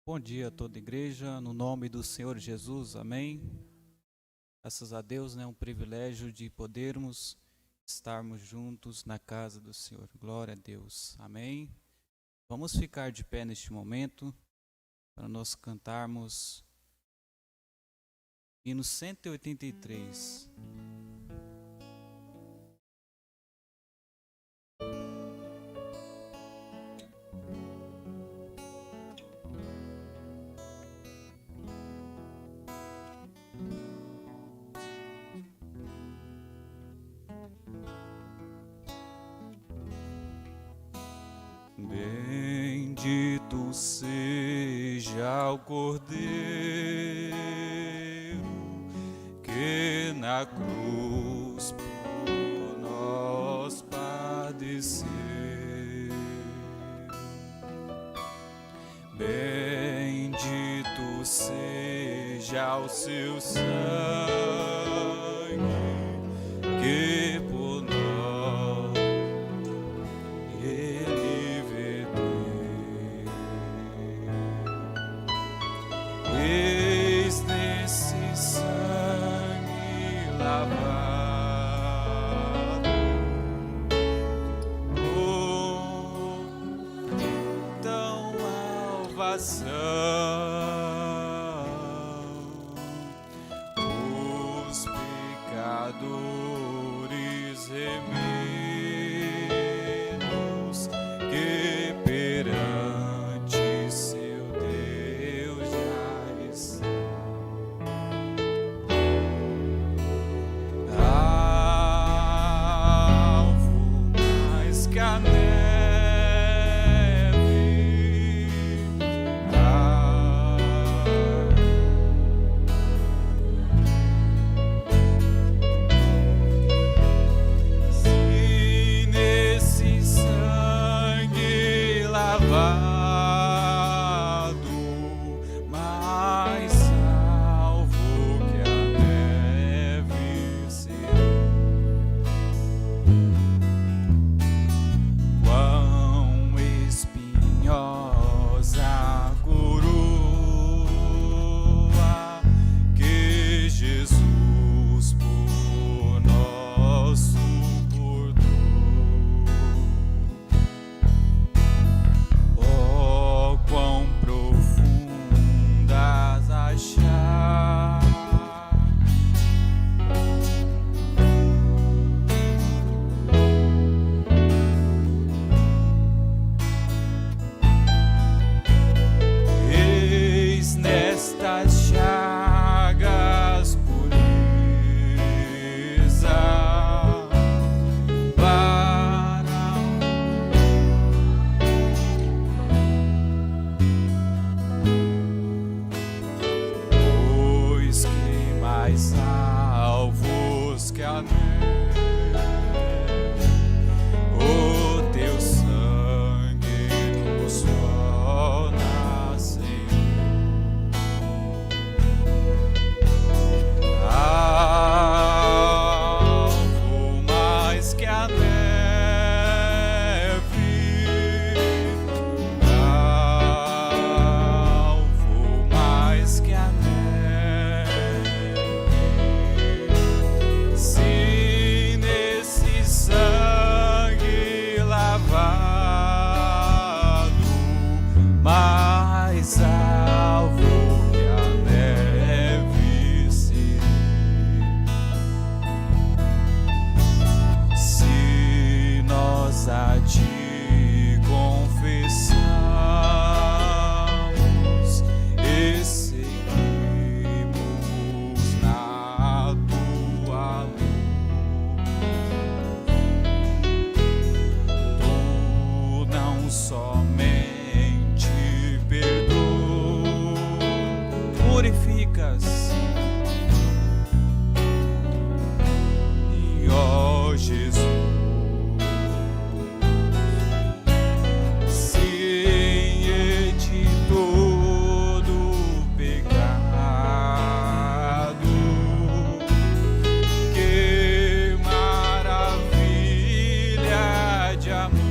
Bom dia a toda a igreja, no nome do Senhor Jesus, amém. Graças a Deus, é um privilégio de podermos estarmos juntos na casa do Senhor. Glória a Deus, amém. Vamos ficar de pé neste momento para nós cantarmos hino 183. Bendito seja o Cordeiro que na cruz por nós padeceu. Bendito seja o seu sangue que por nós ele verteu. Eis nesse sangue lavado tão alvação, os pecadores remidos que perante seu Deus já estão. Alvo mais que a neve, se nesse sangue lavado, mais salvo que a neve será. Quão espinhosa a coroa que Jesus por nós suportou. Oh, quão profundas as chagas eis nestas chagas pureza para pois que mais salvos que a neve, o teu sangue nos torna, Senhor. Alvo mais que a neve, alvo mais que a neve, se nesse sangue lavado, mais alvo que a neve se nós a ti confessamos e seguimos na tua luz, tu não somente perdoa, purificas, e ó Jesus, se em ti todo pecado, que maravilha de amor,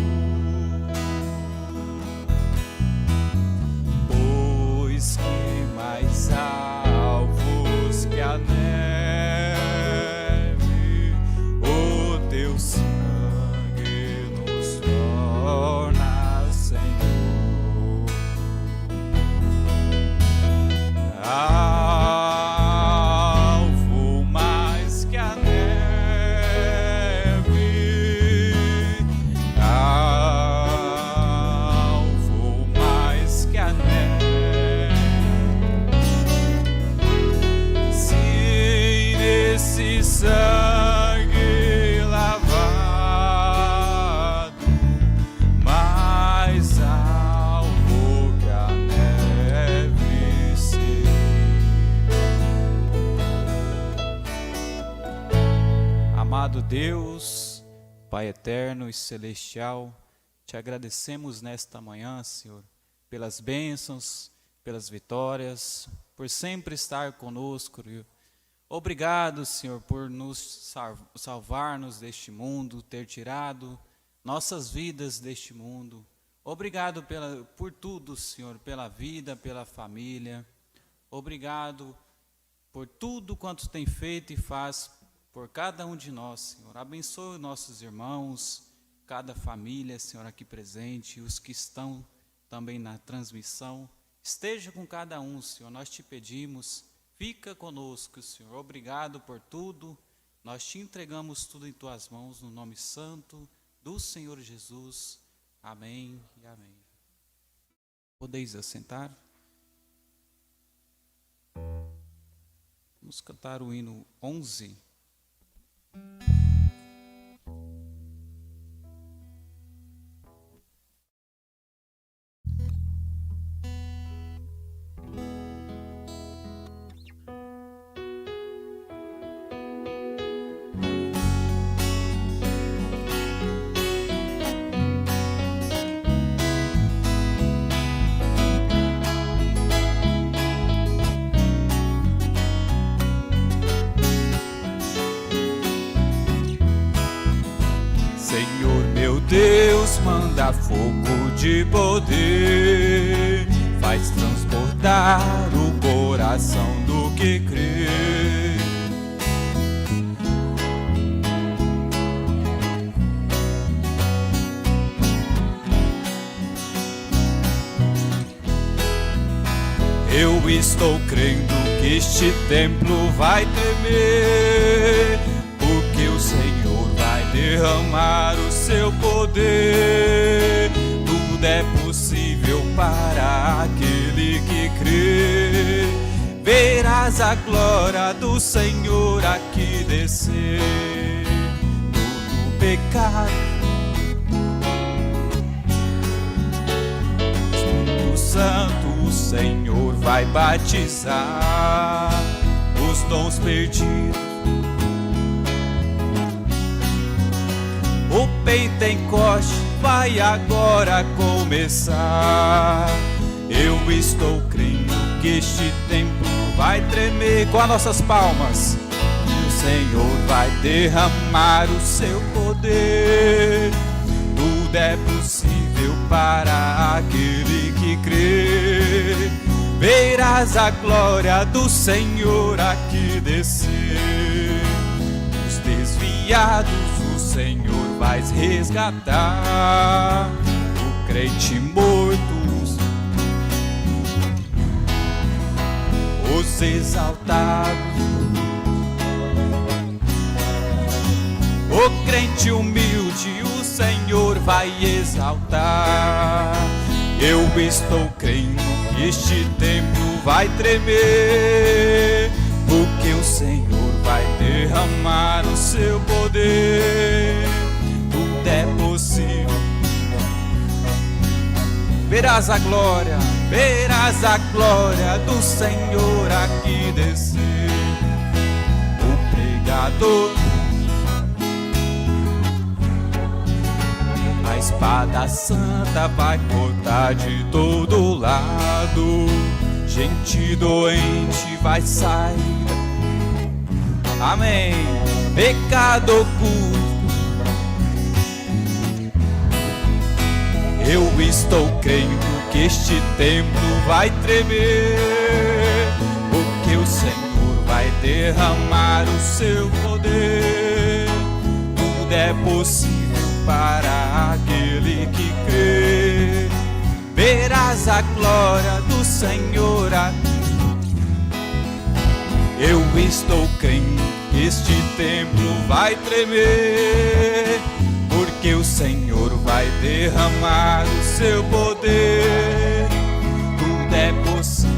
Deus, Pai eterno e celestial, te agradecemos nesta manhã, Senhor, pelas bênçãos, pelas vitórias, por sempre estar conosco. Obrigado, Senhor, por nos salvar-nos deste mundo, ter tirado nossas vidas deste mundo. Obrigado por tudo, Senhor, pela vida, pela família. Obrigado por tudo quanto tem feito e faz por cada um de nós, Senhor. Abençoe nossos irmãos, cada família, Senhor, aqui presente, os que estão também na transmissão. Esteja com cada um, Senhor, nós te pedimos, fica conosco, Senhor. Obrigado por tudo, nós te entregamos tudo em tuas mãos, no nome santo do Senhor Jesus. Amém e amém. Podeis assentar? Vamos cantar o hino 11. Deus manda fogo de poder, faz transportar o coração do que crê. Eu estou crendo que este templo vai tremer, porque o Senhor vai derramar o seu poder. Tudo é possível para aquele que crê. Verás a glória do Senhor aqui descer. Todo pecado, Espírito Santo, o Senhor vai batizar os dons perdidos. O Pentecoste vai agora começar. Eu estou crendo que este templo vai tremer com as nossas palmas. E o Senhor vai derramar o seu poder. Tudo é possível para aquele que crê. Verás a glória do Senhor aqui descer. Os desviados o Senhor vai resgatar, o crente morto, os exaltados, o crente humilde o Senhor vai exaltar. Eu estou crendo que este templo vai tremer, porque o Senhor vai derramar o seu poder. Tudo é possível. Verás a glória do Senhor aqui descer. O pregador, a espada santa vai cortar de todo lado. Gente doente vai sair. Amém. Pecado oculto, eu estou crendo que este templo vai tremer, porque o Senhor vai derramar o seu poder. Tudo é possível para aquele que crê. Verás a glória do Senhor aqui. Eu estou crendo que este templo vai tremer, porque o Senhor vai derramar o seu poder. Tudo é possível.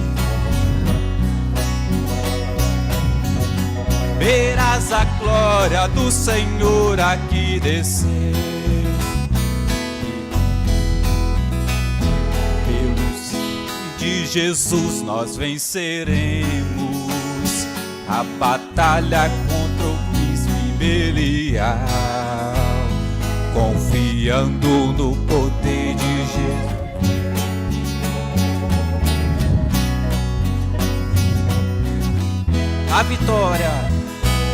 Verás a glória do Senhor aqui descer. Pelo sangue de Jesus nós venceremos a batalha contra o príncipe Belial, confiando no poder de Jesus.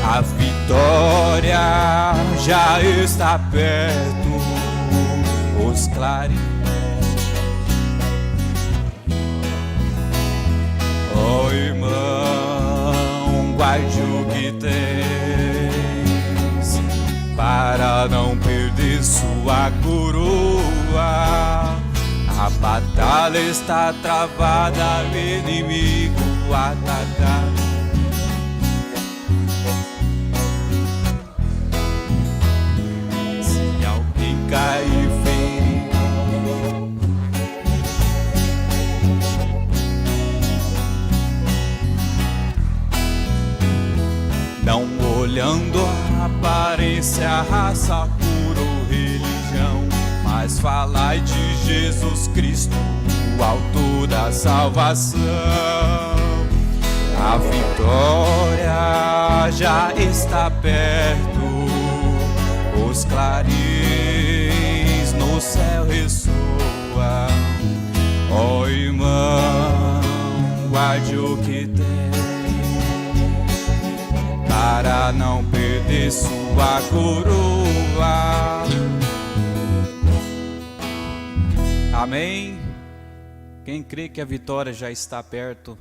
A vitória já está perto. Os clarins, oh irmão, guarde o que tens para não perder sua coroa. A batalha está travada, o inimigo atacado. Se alguém cair ferido, não olhando a aparência, raça, cor ou religião, mas falai de Jesus Cristo, o autor da salvação. A vitória já está perto, os clarins no céu ressoam. Ó irmão, guarde o que tem para não perder sua coroa. Amém? Quem crê que a vitória já está perto,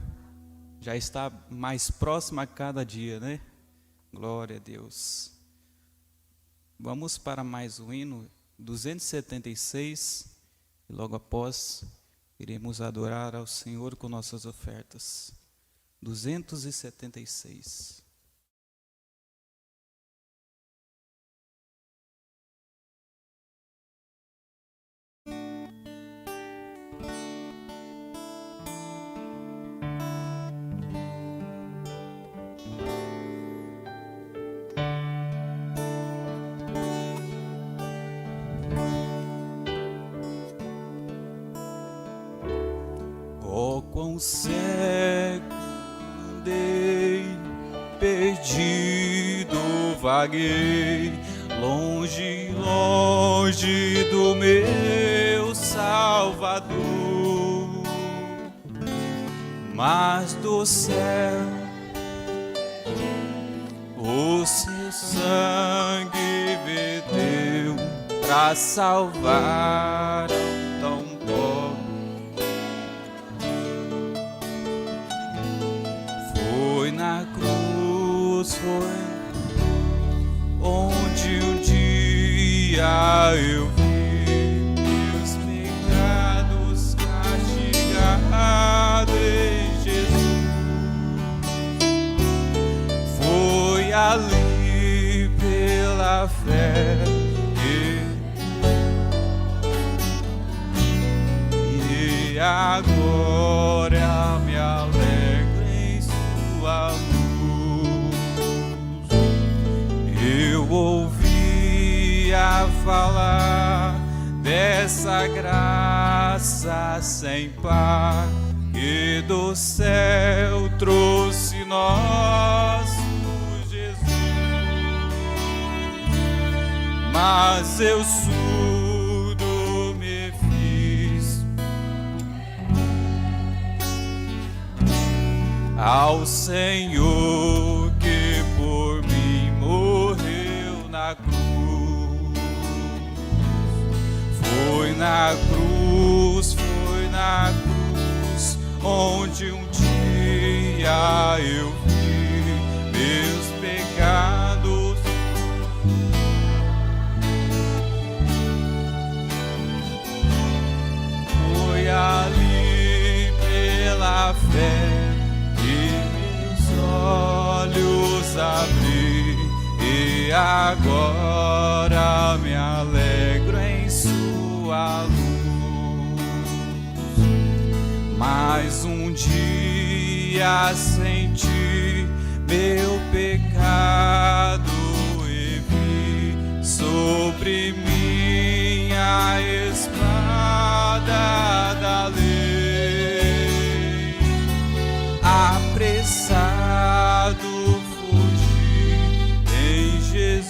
já está mais próxima a cada dia, né? Glória a Deus. Vamos para mais um hino, 276, e logo após iremos adorar ao Senhor com nossas ofertas. 276. Quão cego andei, perdido vaguei, longe, longe do meu Salvador. Mas do céu o seu sangue verteu pra salvar tão pobre. Foi na cruz, foi onde um dia eu vi meus pecados castigados em Jesus. Foi ali pela fé e agora me alegro em sua luz. Eu ouvia falar dessa graça sem par que do céu trouxe nosso Jesus. Mas eu surdo me fiz ao Senhor que por mim morreu na cruz. Foi na cruz, onde um dia eu vi meus pecados. Foi ali pela fé que meus olhos abri e agora me alegro em sua luz. Mais um dia senti meu pecado e vi sobre mim a espada da lei. Apressado fugi em Jesus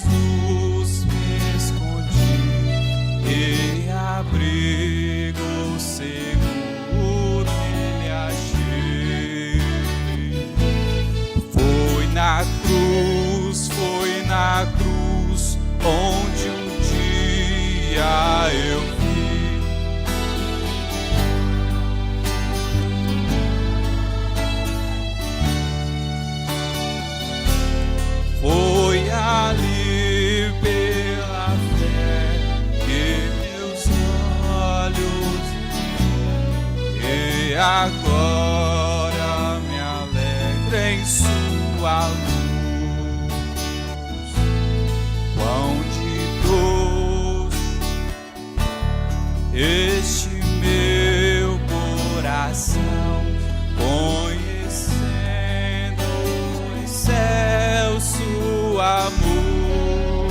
agora me alegro em sua luz. Quão ditoso este meu coração, conhecendo o excelso amor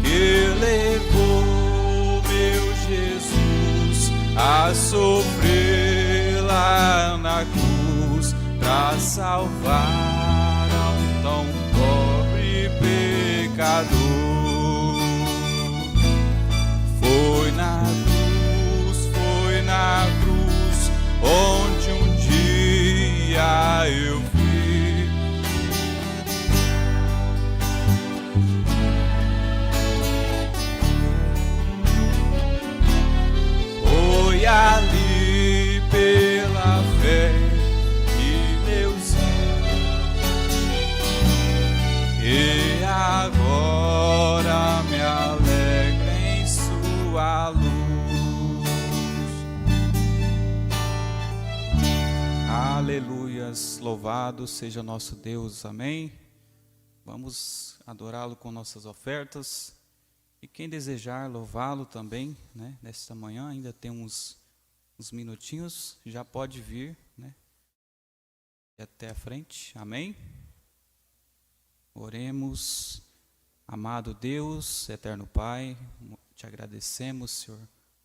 que levou meu Jesus a sofrer lá na cruz pra salvar a um tão pobre pecador. Foi na cruz onde um dia eu vi foi ali pela fé que Deus é, e agora me alegra em sua luz. Aleluias, louvado seja nosso Deus, amém. Vamos adorá-lo com nossas ofertas. E quem desejar louvá-lo também, né, nesta manhã, ainda tem uns minutinhos, já pode vir, né, até a frente, amém? Oremos. Amado Deus, eterno Pai, te agradecemos, Senhor,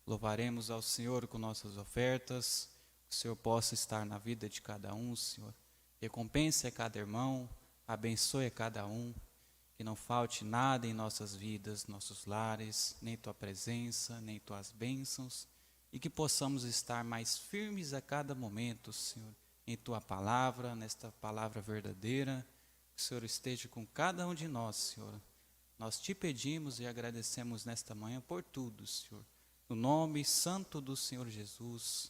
louvaremos ao Senhor com nossas ofertas, que o Senhor possa estar na vida de cada um, Senhor, recompense a cada irmão, abençoe a cada um, que não falte nada em nossas vidas, nossos lares, nem Tua presença, nem Tuas bênçãos, e que possamos estar mais firmes a cada momento, Senhor, em Tua palavra, nesta palavra verdadeira, que o Senhor esteja com cada um de nós, Senhor. Nós te pedimos e agradecemos nesta manhã por tudo, Senhor, no nome santo do Senhor Jesus.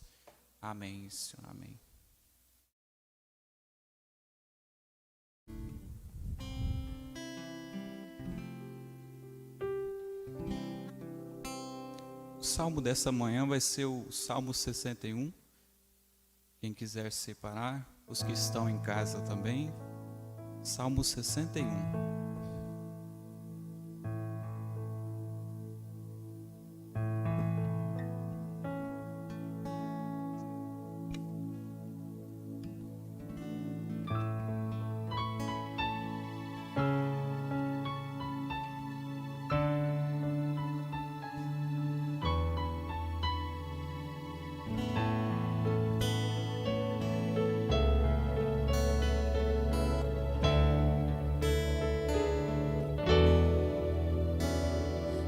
Amém, Senhor, amém. O salmo dessa manhã vai ser o Salmo 61. Quem quiser separar, os que estão em casa também. Salmo 61.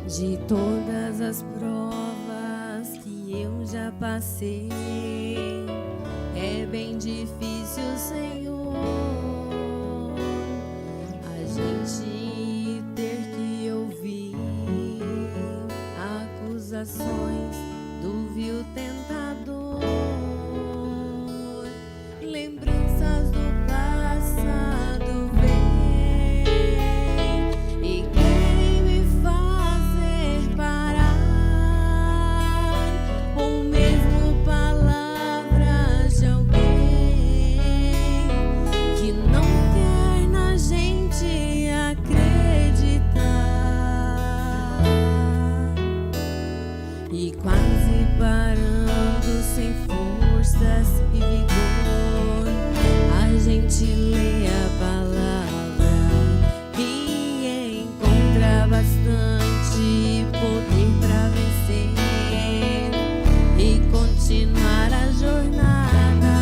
De todas as provas que eu já passei, é bem difícil, Senhor, a gente ter que ouvir acusações do vil tentador, lembranças do passado vem e quem me fazer parar, ou mesmo palavras de alguém que não quer na gente acreditar, e quase parando sem forças e vigor, a gente lê a palavra e encontra bastante poder para vencer e continuar a jornada,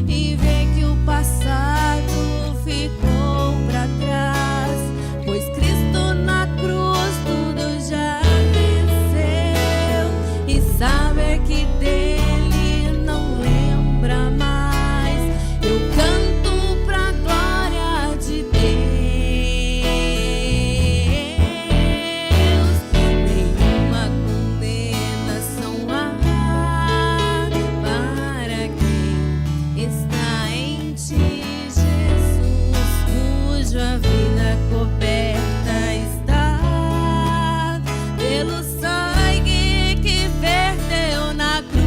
e ver que o passado ficou para trás, pois Cristo na cruz tudo já venceu, e saber que dele não lembra mais, eu canto pra glória de Deus. Nenhuma condenação há para quem está em ti, Jesus, cuja vida coberta está pelo sangue que verteu na cruz.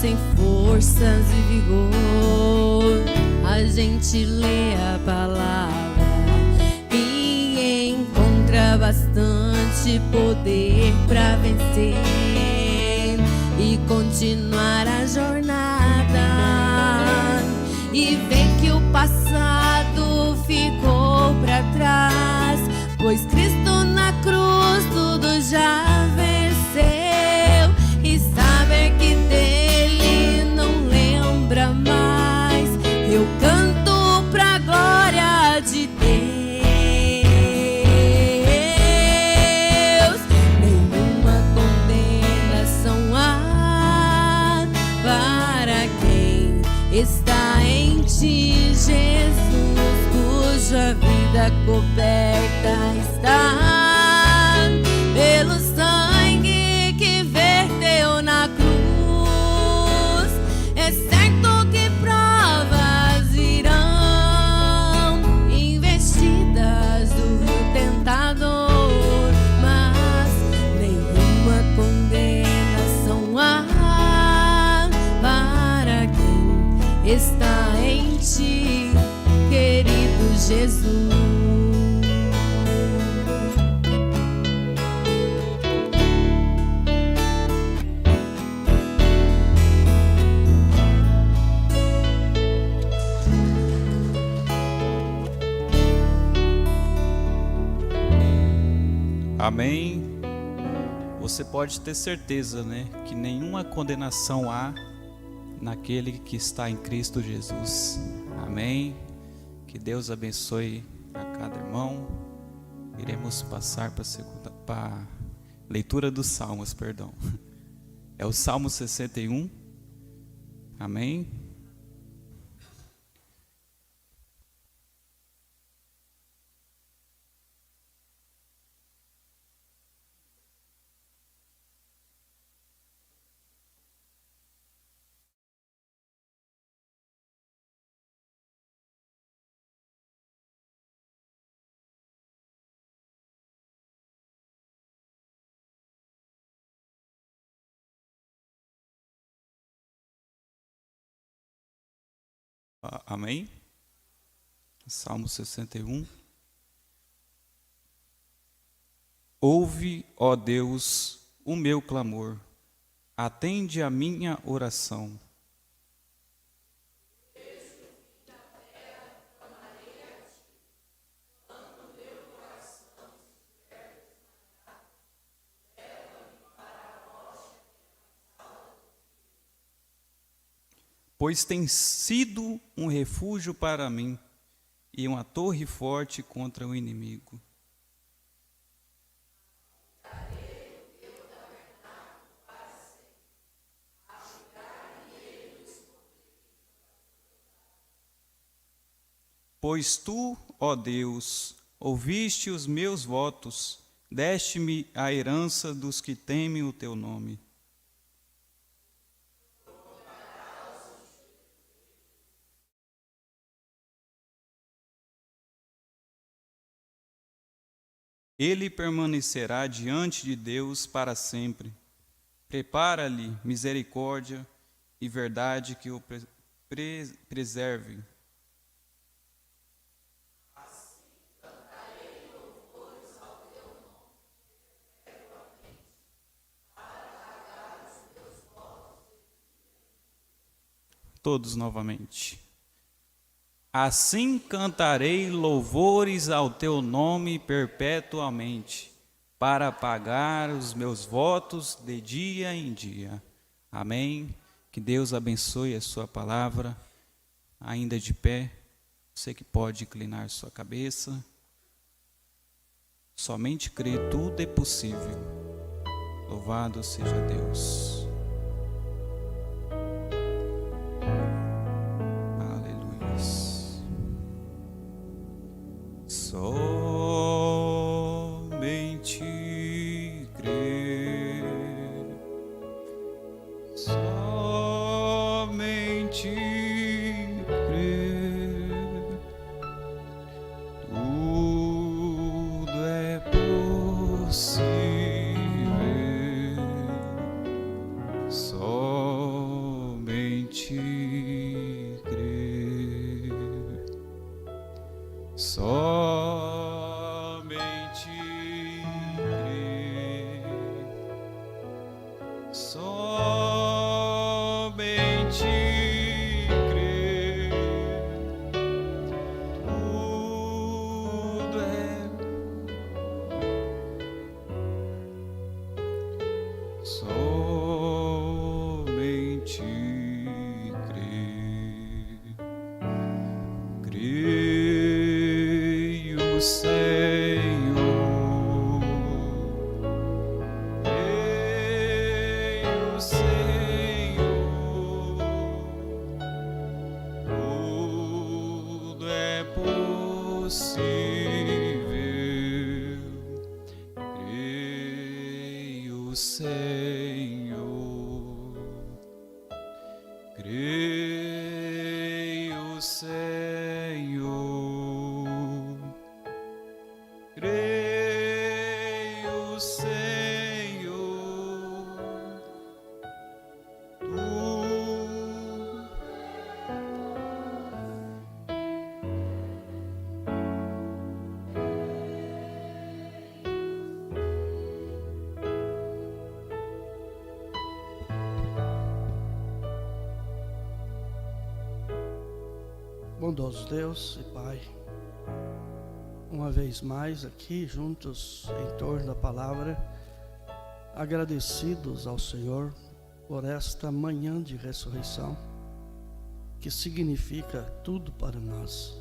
sem forças e vigor, a gente lê a palavra e encontra bastante poder pra vencer e continuar a jornada, e ver que o passado ficou pra trás, pois Cristo na cruz tudo já venceu, e saber que dele não lembra mais, eu canto pra glória de Deus. Nenhuma condenação há para quem está em ti, Jesus, cuja vida coberta está pelo sangue que verteu na cruz. É certo que provas irão, investidas do tentador, mas nenhuma condenação há para quem está em ti, querido Jesus. Amém. Você pode ter certeza, né, que nenhuma condenação há naquele que está em Cristo Jesus. Amém. Que Deus abençoe a cada irmão. Iremos passar para a leitura dos Salmos, perdão. É o Salmo 61. Amém. Amém? Salmo 61. Ouve, ó Deus, o meu clamor, atende a minha oração. Pois tem sido um refúgio para mim e uma torre forte contra o inimigo. Pois tu, ó Deus, ouviste os meus votos, deste-me a herança dos que temem o teu nome. Ele permanecerá diante de Deus para sempre. Prepara-lhe misericórdia e verdade que o preserve. Todos novamente. Assim cantarei louvores ao teu nome perpetuamente, para pagar os meus votos de dia em dia. Amém. Que Deus abençoe a sua palavra. Ainda de pé, você que pode inclinar sua cabeça. Somente crer, tudo é possível. Louvado seja Deus. Somente crer, somente crer, tudo é possível. Senhor. Creio, Senhor, tudo é possível. Creio, Senhor. Creio, Senhor. Creio, Senhor. Bondoso Deus e Pai, uma vez mais aqui juntos em torno da palavra, agradecidos ao Senhor por esta manhã de ressurreição, que significa tudo para nós.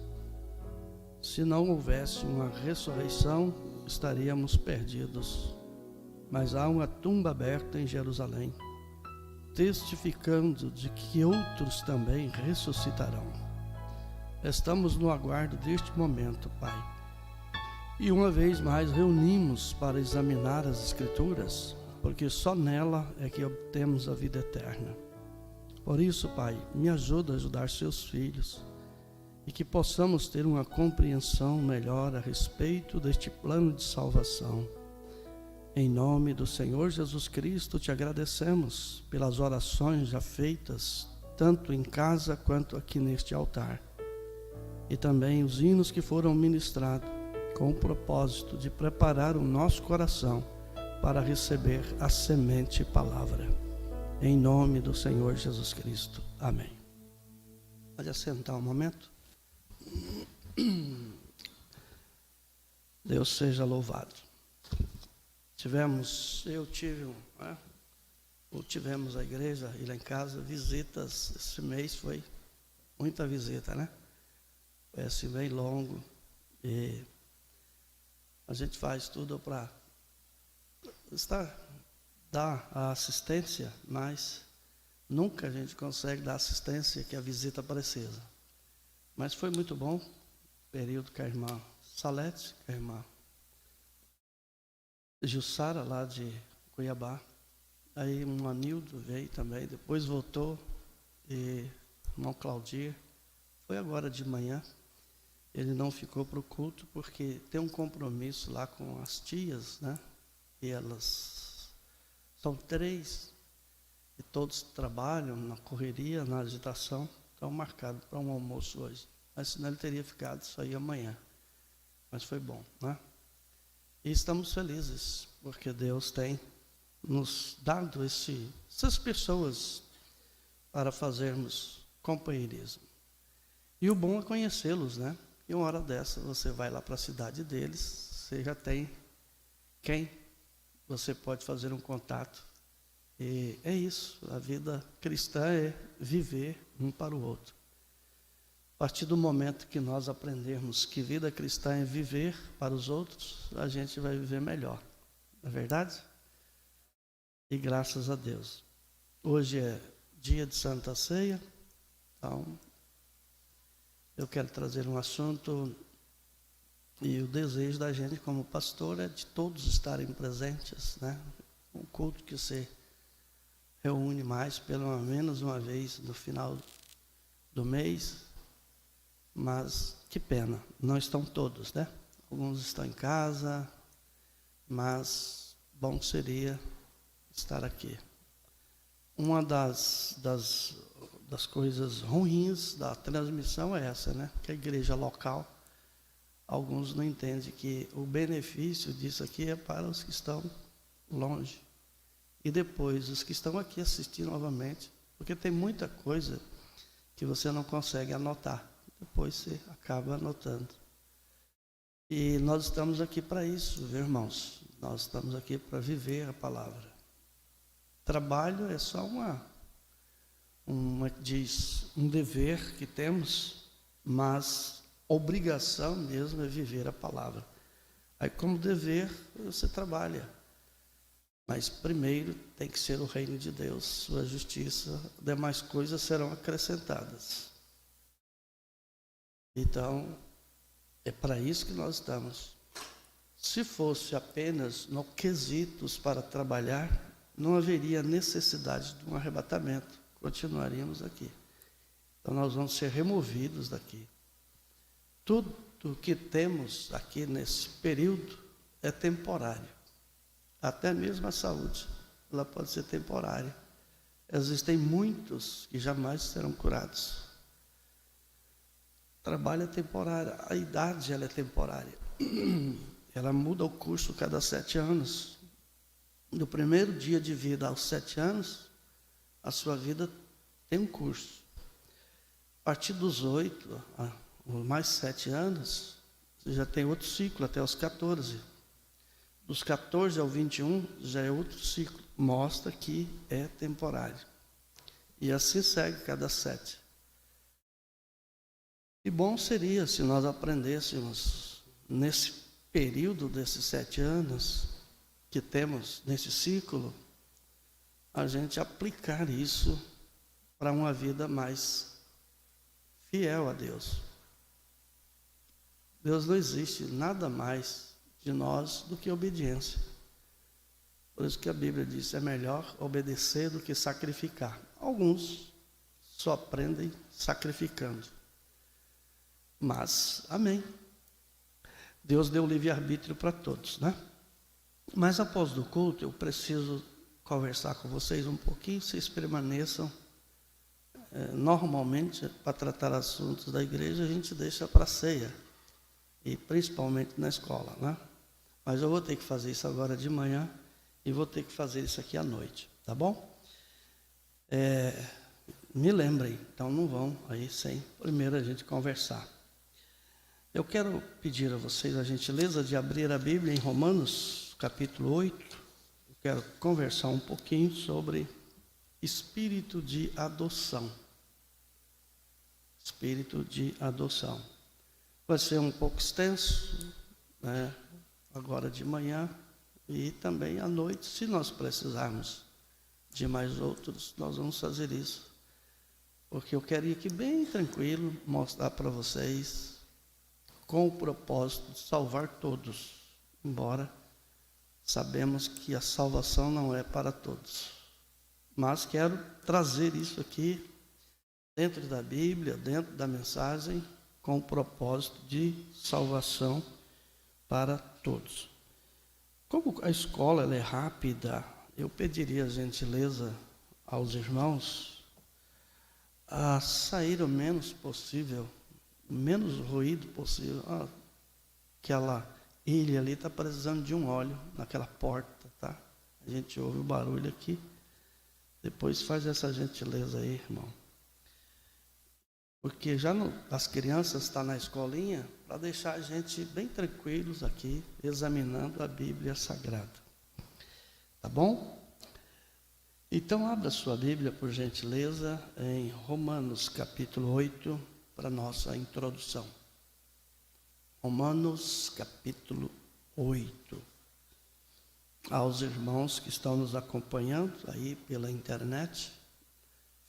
Se não houvesse uma ressurreição, estaríamos perdidos, mas há uma tumba aberta em Jerusalém, testificando de que outros também ressuscitarão. Estamos no aguardo deste momento, Pai. E uma vez mais reunimos para examinar as Escrituras, porque só nela é que obtemos a vida eterna. Por isso, Pai, me ajuda a ajudar seus filhos e que possamos ter uma compreensão melhor a respeito deste plano de salvação. Em nome do Senhor Jesus Cristo, te agradecemos pelas orações já feitas, tanto em casa quanto aqui neste altar. E também os hinos que foram ministrados com o propósito de preparar o nosso coração para receber a semente palavra. Em nome do Senhor Jesus Cristo. Amém. Pode assentar um momento. Deus seja louvado. Tivemos a igreja e lá em casa visitas. Esse mês foi muita visita, né? Foi assim bem longo, e a gente faz tudo para dar a assistência, mas nunca a gente consegue dar a assistência que a visita precisa. Mas foi muito bom, período com a irmã Salete, com a irmã Jussara lá de Cuiabá, aí um Anildo veio também, depois voltou, e o irmão Claudir, foi agora de manhã. Ele não ficou para o culto porque tem um compromisso lá com as tias, né? E elas são 3 e todos trabalham na correria, na agitação. Estão marcados para um almoço hoje. Mas senão ele teria ficado isso aí amanhã. Mas foi bom, né? E estamos felizes porque Deus tem nos dado essas pessoas para fazermos companheirismo. E o bom é conhecê-los, né? E uma hora dessa você vai lá para a cidade deles, você já tem quem você pode fazer um contato. E é isso, a vida cristã é viver um para o outro. A partir do momento que nós aprendermos que vida cristã é viver para os outros, a gente vai viver melhor. Não é verdade? E graças a Deus. Hoje é dia de Santa Ceia, então eu quero trazer um assunto, e o desejo da gente como pastor é de todos estarem presentes, né? Um culto que se reúne mais, pelo menos uma vez no final do mês, mas que pena, não estão todos, né? Alguns estão em casa, mas bom seria estar aqui. Uma das coisas ruins da transmissão é essa, né? Que a igreja local, alguns não entendem que o benefício disso aqui é para os que estão longe. E depois, os que estão aqui assistir novamente, porque tem muita coisa que você não consegue anotar. Depois você acaba anotando. E nós estamos aqui para isso, viu, irmãos? Nós estamos aqui para viver a palavra. Trabalho é só um dever que temos, mas obrigação mesmo é viver a palavra. Aí, como dever, você trabalha. Mas primeiro tem que ser o reino de Deus, sua justiça, demais coisas serão acrescentadas. Então, é para isso que nós estamos. Se fosse apenas no quesitos para trabalhar, não haveria necessidade de um arrebatamento. Continuaríamos aqui. Então, nós vamos ser removidos daqui. Tudo que temos aqui nesse período é temporário. Até mesmo a saúde, ela pode ser temporária. Existem muitos que jamais serão curados. O trabalho é temporário, a idade ela é temporária. Ela muda o curso cada 7 anos. No primeiro dia de vida aos 7 anos, a sua vida tem um curso. A partir dos 8, mais 7 anos, você já tem outro ciclo, até os 14. Dos 14 ao 21, já é outro ciclo. Mostra que é temporário. E assim segue cada 7. E bom seria se nós aprendêssemos, nesse período desses 7 anos que temos nesse ciclo, a gente aplicar isso para uma vida mais fiel a Deus. Deus não existe nada mais de nós do que obediência. Por isso que a Bíblia diz, é melhor obedecer do que sacrificar. Alguns só aprendem sacrificando. Mas, amém. Deus deu livre-arbítrio para todos, né? Mas após o culto, eu preciso conversar com vocês um pouquinho, vocês permaneçam. Normalmente, para tratar assuntos da igreja, a gente deixa para a ceia. E principalmente na escola, né? Mas eu vou ter que fazer isso agora de manhã e vou ter que fazer isso aqui à noite, tá bom? Me lembrem, então não vão aí sem primeiro a gente conversar. Eu quero pedir a vocês a gentileza de abrir a Bíblia em Romanos, capítulo 8. Eu quero conversar um pouquinho sobre espírito de adoção. Espírito de adoção. Vai ser um pouco extenso, né? Agora de manhã e também à noite, se nós precisarmos de mais outros, nós vamos fazer isso. Porque eu quero ir aqui bem tranquilo, mostrar para vocês, com o propósito de salvar todos, embora sabemos que a salvação não é para todos. Mas quero trazer isso aqui dentro da Bíblia, dentro da mensagem, com o propósito de salvação para todos. Como a escola ela é rápida, eu pediria a gentileza aos irmãos a sair o menos possível, menos ruído possível. Aquela ilha ali está precisando de um óleo naquela porta, tá? A gente ouve o barulho aqui. Depois faz essa gentileza aí, irmão. Porque já as crianças estão na escolinha para deixar a gente bem tranquilos aqui, examinando a Bíblia Sagrada. Tá bom? Então, abra sua Bíblia, por gentileza, em Romanos, capítulo 8, para nossa introdução. Romanos, capítulo 8. Aos irmãos que estão nos acompanhando aí pela internet,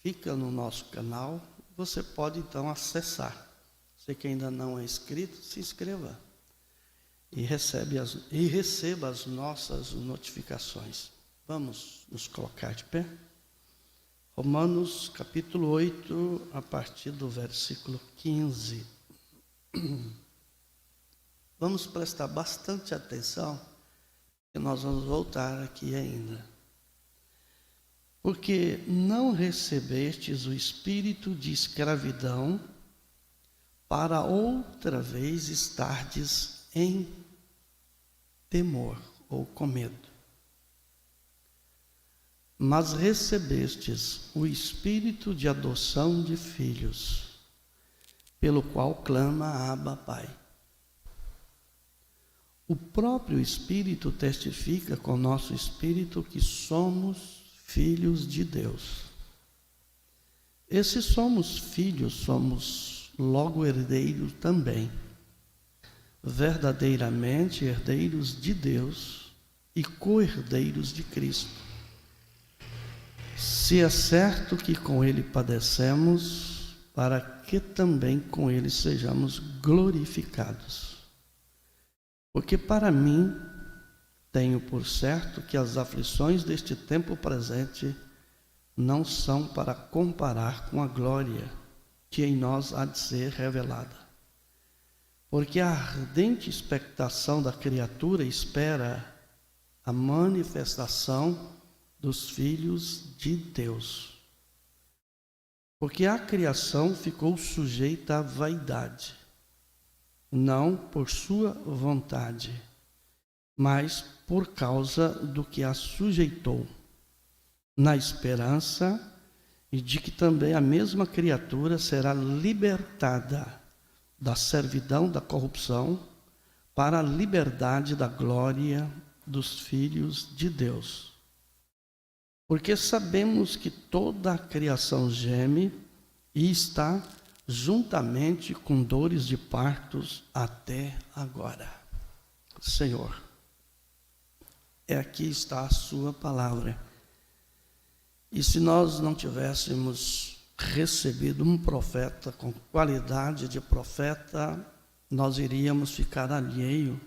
fica no nosso canal. Você pode, então, acessar. Você que ainda não é inscrito, se inscreva. E receba as nossas notificações. Vamos nos colocar de pé. Romanos, capítulo 8, a partir do versículo 15. Vamos prestar bastante atenção, que nós vamos voltar aqui ainda. Porque não recebestes o espírito de escravidão para outra vez estardes em temor ou com medo. Mas recebestes o espírito de adoção de filhos, pelo qual clama Abba, Pai. O próprio Espírito testifica com nosso espírito que somos filhos de Deus. E se somos filhos, somos logo herdeiros também. verdadeiramente herdeiros de Deus e co-herdeiros de Cristo. Se é certo que com Ele padecemos, para que também com Ele sejamos glorificados. Porque para mim, tenho por certo que as aflições deste tempo presente não são para comparar com a glória que em nós há de ser revelada. Porque a ardente expectação da criatura espera a manifestação dos filhos de Deus. Porque a criação ficou sujeita à vaidade, não por sua vontade, mas por causa do que a sujeitou, na esperança de que também a mesma criatura será libertada da servidão da corrupção para a liberdade da glória dos filhos de Deus. Porque sabemos que toda a criação geme e está juntamente com dores de partos até agora. Senhor, aqui está a sua palavra. E se nós não tivéssemos recebido um profeta com qualidade de profeta, nós iríamos ficar alheio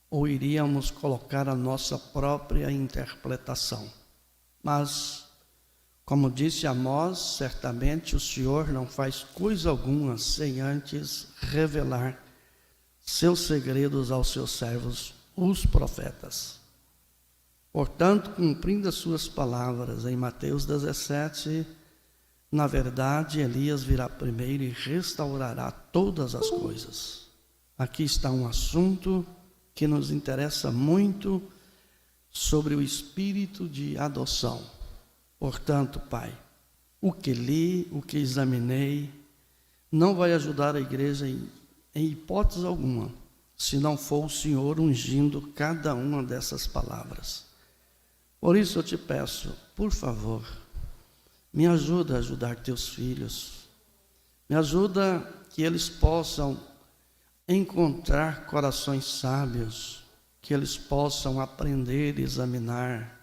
ou iríamos colocar a nossa própria interpretação. Mas, como disse Amós, certamente o Senhor não faz coisa alguma sem antes revelar seus segredos aos seus servos, os profetas. Portanto, cumprindo as suas palavras em Mateus 17, na verdade, Elias virá primeiro e restaurará todas as coisas. Aqui está um assunto que nos interessa muito sobre o espírito de adoção. Portanto, Pai, o que li, o que examinei, não vai ajudar a igreja em hipótese alguma, se não for o Senhor ungindo cada uma dessas palavras. Por isso eu te peço, por favor, me ajuda a ajudar teus filhos, me ajuda que eles possam encontrar corações sábios, que eles possam aprender e examinar,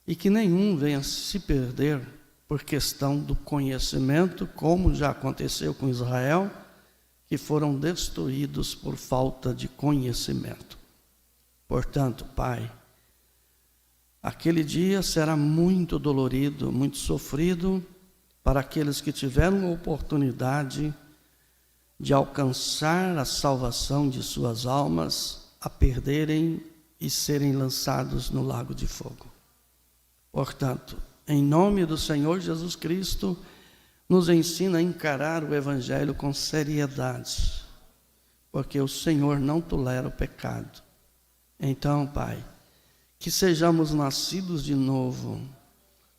e que nenhum venha se perder por questão do conhecimento, como já aconteceu com Israel, que foram destruídos por falta de conhecimento. Portanto, Pai, aquele dia será muito dolorido, muito sofrido para aqueles que tiveram a oportunidade de alcançar a salvação de suas almas, a perderem e serem lançados no lago de fogo. Portanto, em nome do Senhor Jesus Cristo, nos ensina a encarar o Evangelho com seriedade, porque o Senhor não tolera o pecado. Então, Pai, que sejamos nascidos de novo,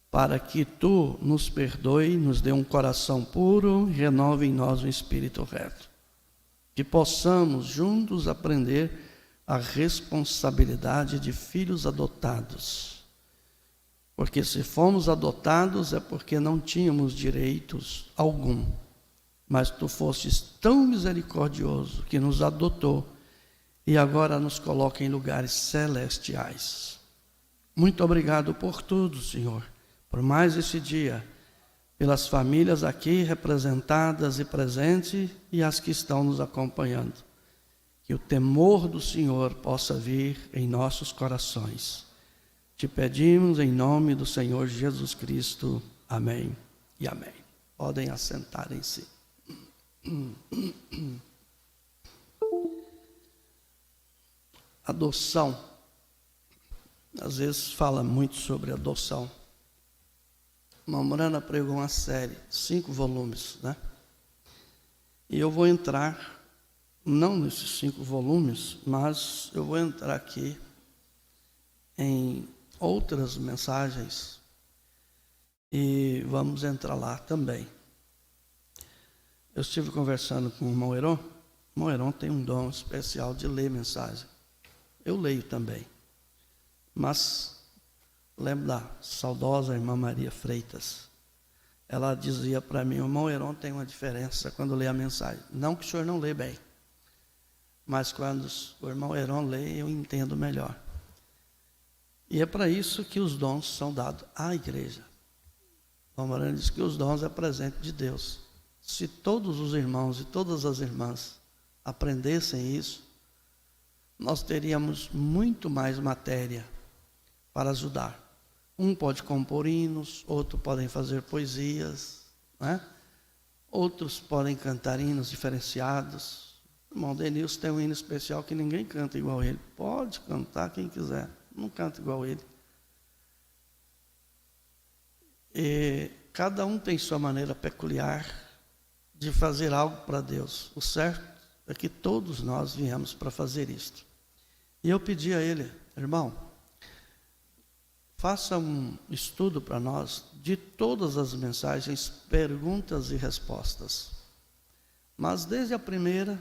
para que Tu nos perdoe, nos dê um coração puro, renove em nós um espírito reto. Que possamos juntos aprender a responsabilidade de filhos adotados. Porque se fomos adotados é porque não tínhamos direitos algum. Mas Tu fostes tão misericordioso que nos adotou e agora nos coloca em lugares celestiais. Muito obrigado por tudo, Senhor, por mais esse dia, pelas famílias aqui representadas e presentes e as que estão nos acompanhando. Que o temor do Senhor possa vir em nossos corações. Te pedimos em nome do Senhor Jesus Cristo. Amém e amém. Podem assentarem-se. Adoção. Às vezes fala muito sobre adoção. Mamorana pregou uma série, 5 volumes, né? E eu vou entrar, não nesses 5 volumes, mas eu vou entrar aqui em outras mensagens e vamos entrar lá também. Eu estive conversando com o irmão Heron. O irmão Heron tem um dom especial de ler mensagem. Eu leio também. Mas lembro da saudosa irmã Maria Freitas. Ela dizia para mim, o irmão Heron tem uma diferença quando lê a mensagem. Não que o senhor não lê bem, mas quando o irmão Heron lê, eu entendo melhor. E é para isso que os dons são dados à igreja. O Morano diz que os dons é presente de Deus. Se todos os irmãos e todas as irmãs aprendessem isso, nós teríamos muito mais matéria para ajudar. Um pode compor hinos, outro podem fazer poesias, né? Outros podem cantar hinos diferenciados. O irmão Denilson tem um hino especial que ninguém canta igual ele. Pode cantar quem quiser, não canta igual ele. E cada um tem sua maneira peculiar de fazer algo para Deus. O certo é que todos nós viemos para fazer isto. E eu pedi a ele, irmão, faça um estudo para nós de todas as mensagens, perguntas e respostas. Mas desde a primeira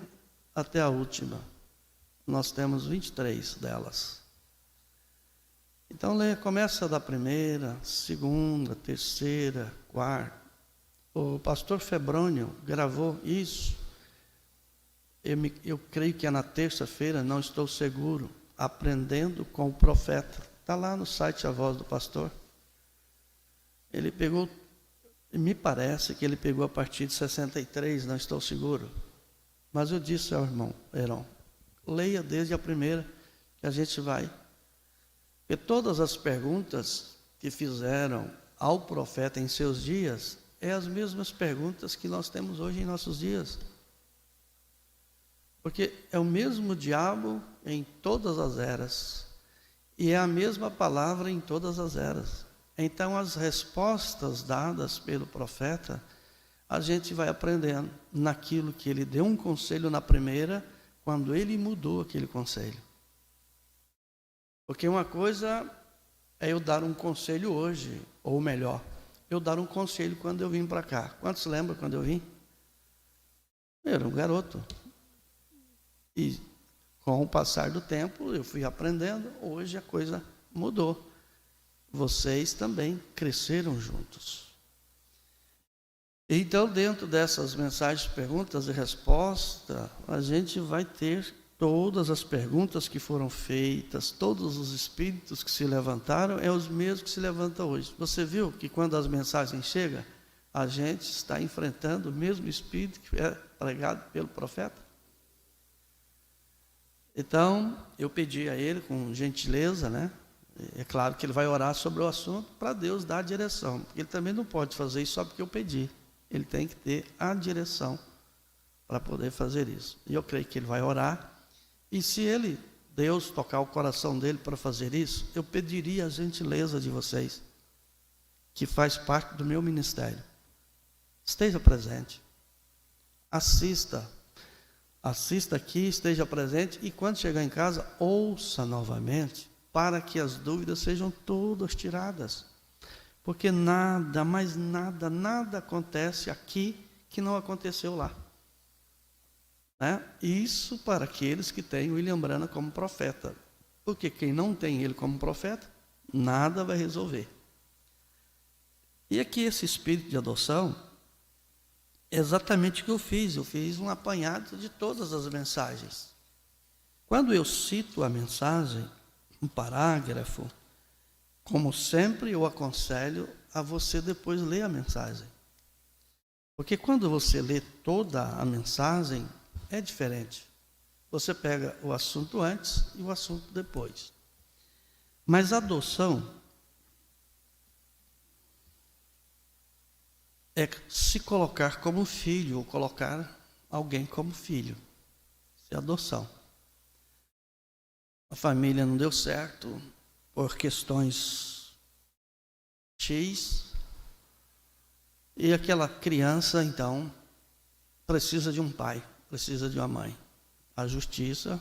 até a última, nós temos 23 delas. Então, começa da primeira, segunda, terceira, quarta. O pastor Febrônio gravou isso. Eu creio que é na terça-feira, não estou seguro. Aprendendo com o profeta. Está lá no site A Voz do Pastor. Ele pegou, me parece que ele pegou a partir de 63, não estou seguro. Mas eu disse ao irmão Heron, leia desde a primeira, que a gente vai. Porque todas as perguntas que fizeram ao profeta em seus dias, é as mesmas perguntas que nós temos hoje em nossos dias. Porque é o mesmo diabo em todas as eras. E é a mesma palavra em todas as eras. Então, as respostas dadas pelo profeta, a gente vai aprendendo naquilo que ele deu um conselho na primeira, quando ele mudou aquele conselho. Porque uma coisa é eu dar um conselho hoje, ou melhor, eu dar um conselho quando eu vim para cá. Quantos lembram quando eu vim? Eu era um garoto. E com o passar do tempo, eu fui aprendendo, hoje a coisa mudou. Vocês também cresceram juntos. Então, dentro dessas mensagens, perguntas e respostas, a gente vai ter todas as perguntas que foram feitas, todos os espíritos que se levantaram, é os mesmos que se levantam hoje. Você viu que quando as mensagens chegam, a gente está enfrentando o mesmo espírito que é pregado pelo profeta? Então, eu pedi a ele com gentileza, né? É claro que ele vai orar sobre o assunto para Deus dar a direção. Porque ele também não pode fazer isso só porque eu pedi. Ele tem que ter a direção para poder fazer isso. E eu creio que ele vai orar. E se ele, Deus, tocar o coração dele para fazer isso, eu pediria a gentileza de vocês, que faz parte do meu ministério. Esteja presente. Assista aqui, esteja presente, e quando chegar em casa, ouça novamente, para que as dúvidas sejam todas tiradas. Porque nada, mas nada acontece aqui que não aconteceu lá. Né? Isso para aqueles que têm William Branham como profeta. Porque quem não tem ele como profeta, nada vai resolver. E aqui esse espírito de adoção, é exatamente o que eu fiz. Eu fiz um apanhado de todas as mensagens. Quando eu cito a mensagem, um parágrafo, como sempre eu aconselho a você depois ler a mensagem. Porque quando você lê toda a mensagem, é diferente. Você pega o assunto antes e o assunto depois. Mas a adoção é se colocar como filho, ou colocar alguém como filho. Isso é adoção. A família não deu certo por questões X, e aquela criança, então, precisa de um pai, precisa de uma mãe. A justiça,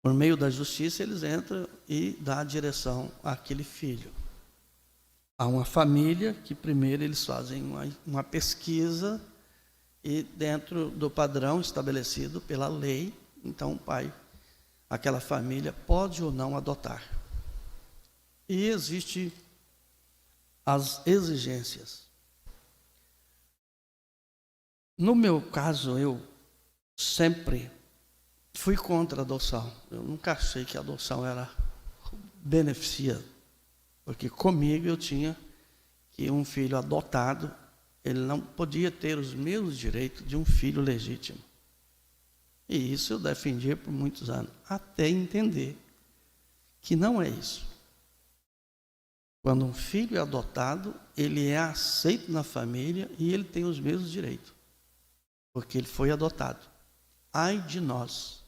por meio da justiça, eles entram e dão a direção àquele filho. Há uma família que primeiro eles fazem uma pesquisa, e dentro do padrão estabelecido pela lei, então o pai, aquela família pode ou não adotar. E existem as exigências. No meu caso, eu sempre fui contra a adoção. Eu nunca achei que a adoção beneficia, porque comigo eu tinha que um filho adotado, ele não podia ter os mesmos direitos de um filho legítimo. E isso eu defendia por muitos anos, até entender que não é isso. Quando um filho é adotado, ele é aceito na família e ele tem os mesmos direitos, porque ele foi adotado. Ai de nós,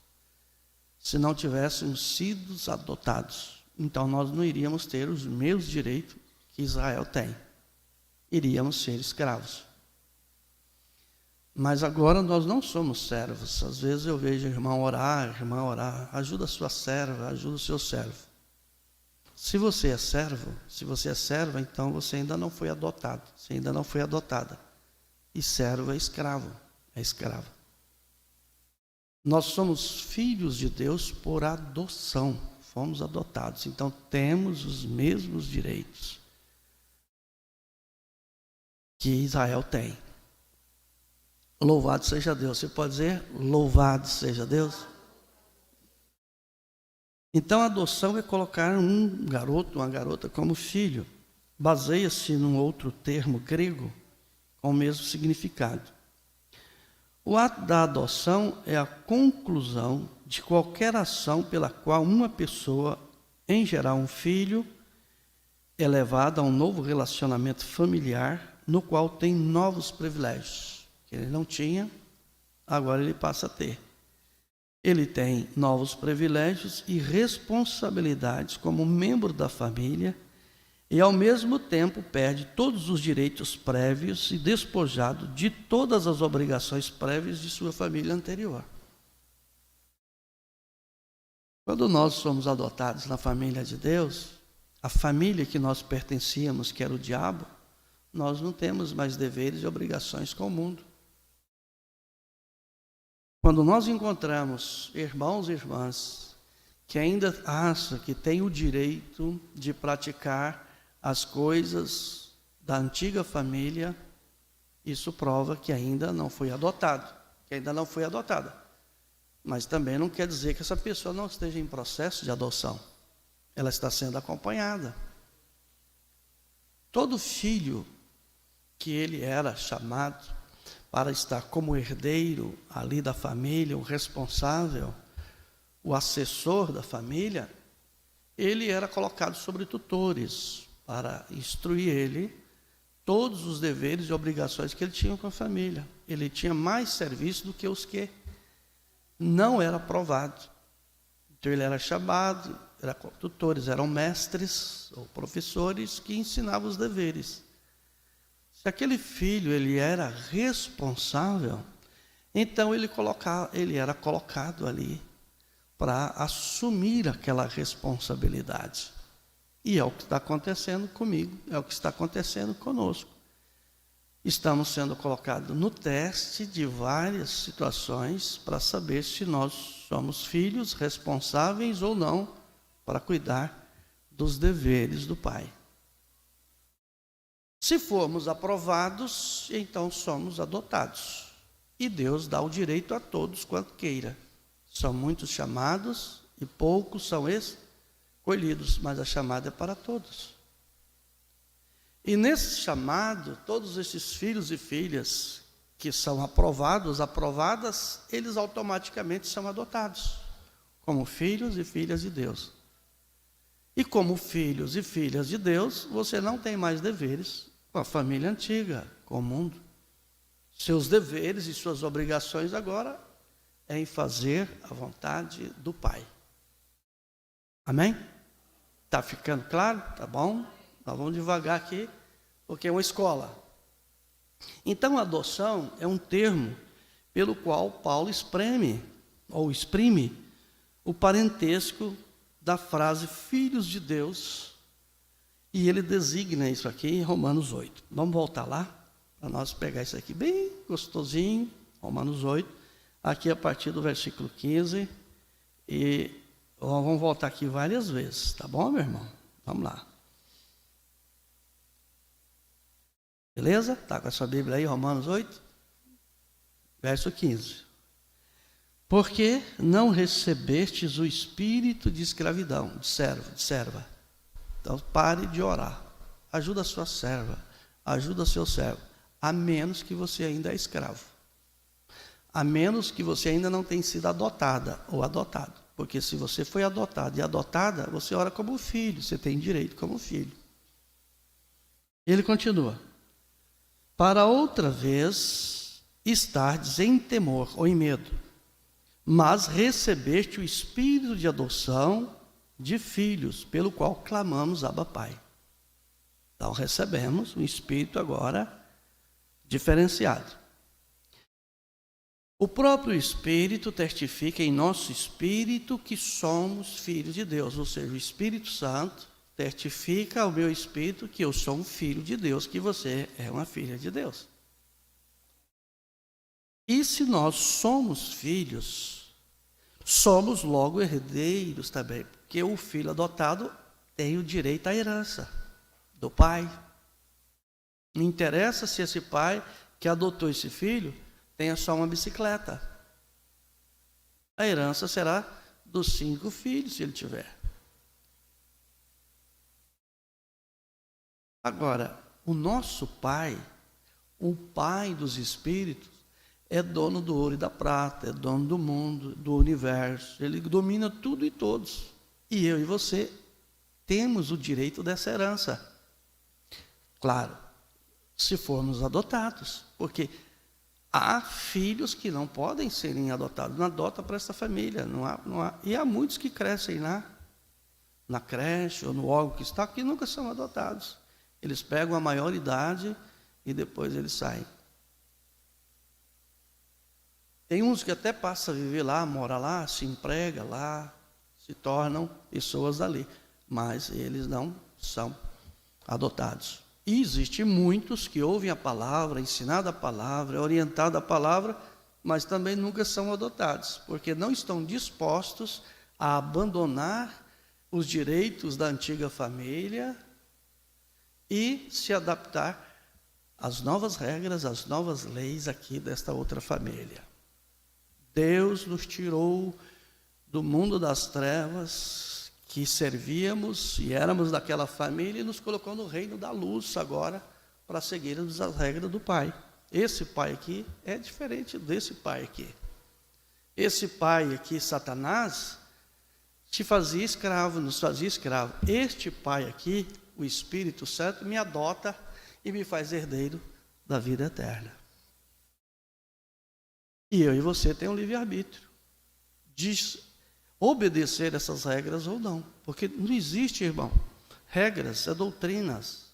se não tivéssemos sido adotados, então nós não iríamos ter os mesmos direitos que Israel tem. Iríamos ser escravos. Mas agora nós não somos servos. Às vezes eu vejo irmã orar, ajuda a sua serva, ajuda o seu servo. Se você é servo, se você é serva, então você ainda não foi adotado, você ainda não foi adotada. E servo é escravo, é escrava. Nós somos filhos de Deus por adoção, fomos adotados, então temos os mesmos direitos que Israel tem. Louvado seja Deus. Você pode dizer, louvado seja Deus? Então a adoção é colocar um garoto, uma garota como filho. Baseia-se num outro termo grego com o mesmo significado. O ato da adoção é a conclusão de qualquer ação pela qual uma pessoa, em geral um filho, é levada a um novo relacionamento familiar, no qual tem novos privilégios, que ele não tinha, agora ele passa a ter. Ele tem novos privilégios e responsabilidades como membro da família e, ao mesmo tempo, perde todos os direitos prévios e despojado de todas as obrigações prévias de sua família anterior. Quando nós somos adotados na família de Deus, a família que nós pertencíamos, que era o diabo, nós não temos mais deveres e obrigações com o mundo. Quando nós encontramos irmãos e irmãs que ainda acham que têm o direito de praticar as coisas da antiga família, isso prova que ainda não foi adotado, que ainda não foi adotada. Mas também não quer dizer que essa pessoa não esteja em processo de adoção. Ela está sendo acompanhada. Todo filho que ele era chamado para estar como herdeiro ali da família, o responsável, o assessor da família, ele era colocado sobre tutores para instruir ele todos os deveres e obrigações que ele tinha com a família. Ele tinha mais serviço do que os que não era aprovado. Então ele era chamado, tutores eram mestres ou professores que ensinavam os deveres. Se aquele filho ele era responsável, então ele era colocado ali para assumir aquela responsabilidade. E é o que está acontecendo comigo, é o que está acontecendo conosco. Estamos sendo colocados no teste de várias situações para saber se nós somos filhos responsáveis ou não para cuidar dos deveres do pai. Se formos aprovados, então somos adotados. E Deus dá o direito a todos quanto queira. São muitos chamados e poucos são escolhidos, mas a chamada é para todos. E nesse chamado, todos esses filhos e filhas que são aprovadas, eles automaticamente são adotados, como filhos e filhas de Deus. E como filhos e filhas de Deus, você não tem mais deveres com a família antiga, com o mundo. Seus deveres e suas obrigações agora é em fazer a vontade do Pai. Amém? Está ficando claro? Tá bom? Nós vamos devagar aqui, porque é uma escola. Então, a adoção é um termo pelo qual Paulo exprime o parentesco da frase filhos de Deus, e ele designa isso aqui em Romanos 8. Vamos voltar lá, para nós pegar isso aqui bem gostosinho, Romanos 8, aqui a partir do versículo 15, e vamos voltar aqui várias vezes, tá bom, meu irmão? Vamos lá. Beleza? Está com a sua Bíblia aí, Romanos 8, verso 15. Porque não recebestes o espírito de escravidão, de serva. Então pare de orar. Ajuda a sua serva, ajuda seu servo, a menos que você ainda é escravo. A menos que você ainda não tenha sido adotada ou adotado. Porque se você foi adotado e adotada, você ora como filho, você tem direito como filho. Ele continua. Para outra vez estardes em temor ou em medo, mas recebeste o espírito de adoção de filhos, pelo qual clamamos Abba Pai. Então recebemos um espírito agora diferenciado. O próprio Espírito testifica em nosso espírito que somos filhos de Deus, ou seja, o Espírito Santo testifica ao meu espírito que eu sou um filho de Deus, que você é uma filha de Deus. E se nós somos filhos, somos logo herdeiros também, porque o filho adotado tem o direito à herança do pai. Não interessa se esse pai que adotou esse filho tenha só uma bicicleta. A herança será dos 5 filhos, se ele tiver. Agora, o nosso pai, o pai dos espíritos, é dono do ouro e da prata, é dono do mundo, do universo. Ele domina tudo e todos. E eu e você temos o direito dessa herança. Claro, se formos adotados, porque há filhos que não podem serem adotados, não adota para essa família, não há. E há muitos que crescem na creche ou no órgão que está, que nunca são adotados. Eles pegam a maioridade e depois eles saem. Tem uns que até passam a viver lá, mora lá, se emprega lá, se tornam pessoas dali, mas eles não são adotados. E existem muitos que ouvem a palavra, ensinada a palavra, orientada a palavra, mas também nunca são adotados, porque não estão dispostos a abandonar os direitos da antiga família e se adaptar às novas regras, às novas leis aqui desta outra família. Deus nos tirou do mundo das trevas que servíamos e éramos daquela família e nos colocou no reino da luz agora para seguirmos as regras do Pai. Esse pai aqui é diferente desse pai aqui. Esse pai aqui, Satanás, te fazia escravo, nos fazia escravo. Este pai aqui, o Espírito Santo, me adota e me faz herdeiro da vida eterna. E eu e você tem um livre-arbítrio de obedecer essas regras ou não. Porque não existe, irmão, regras, é doutrinas.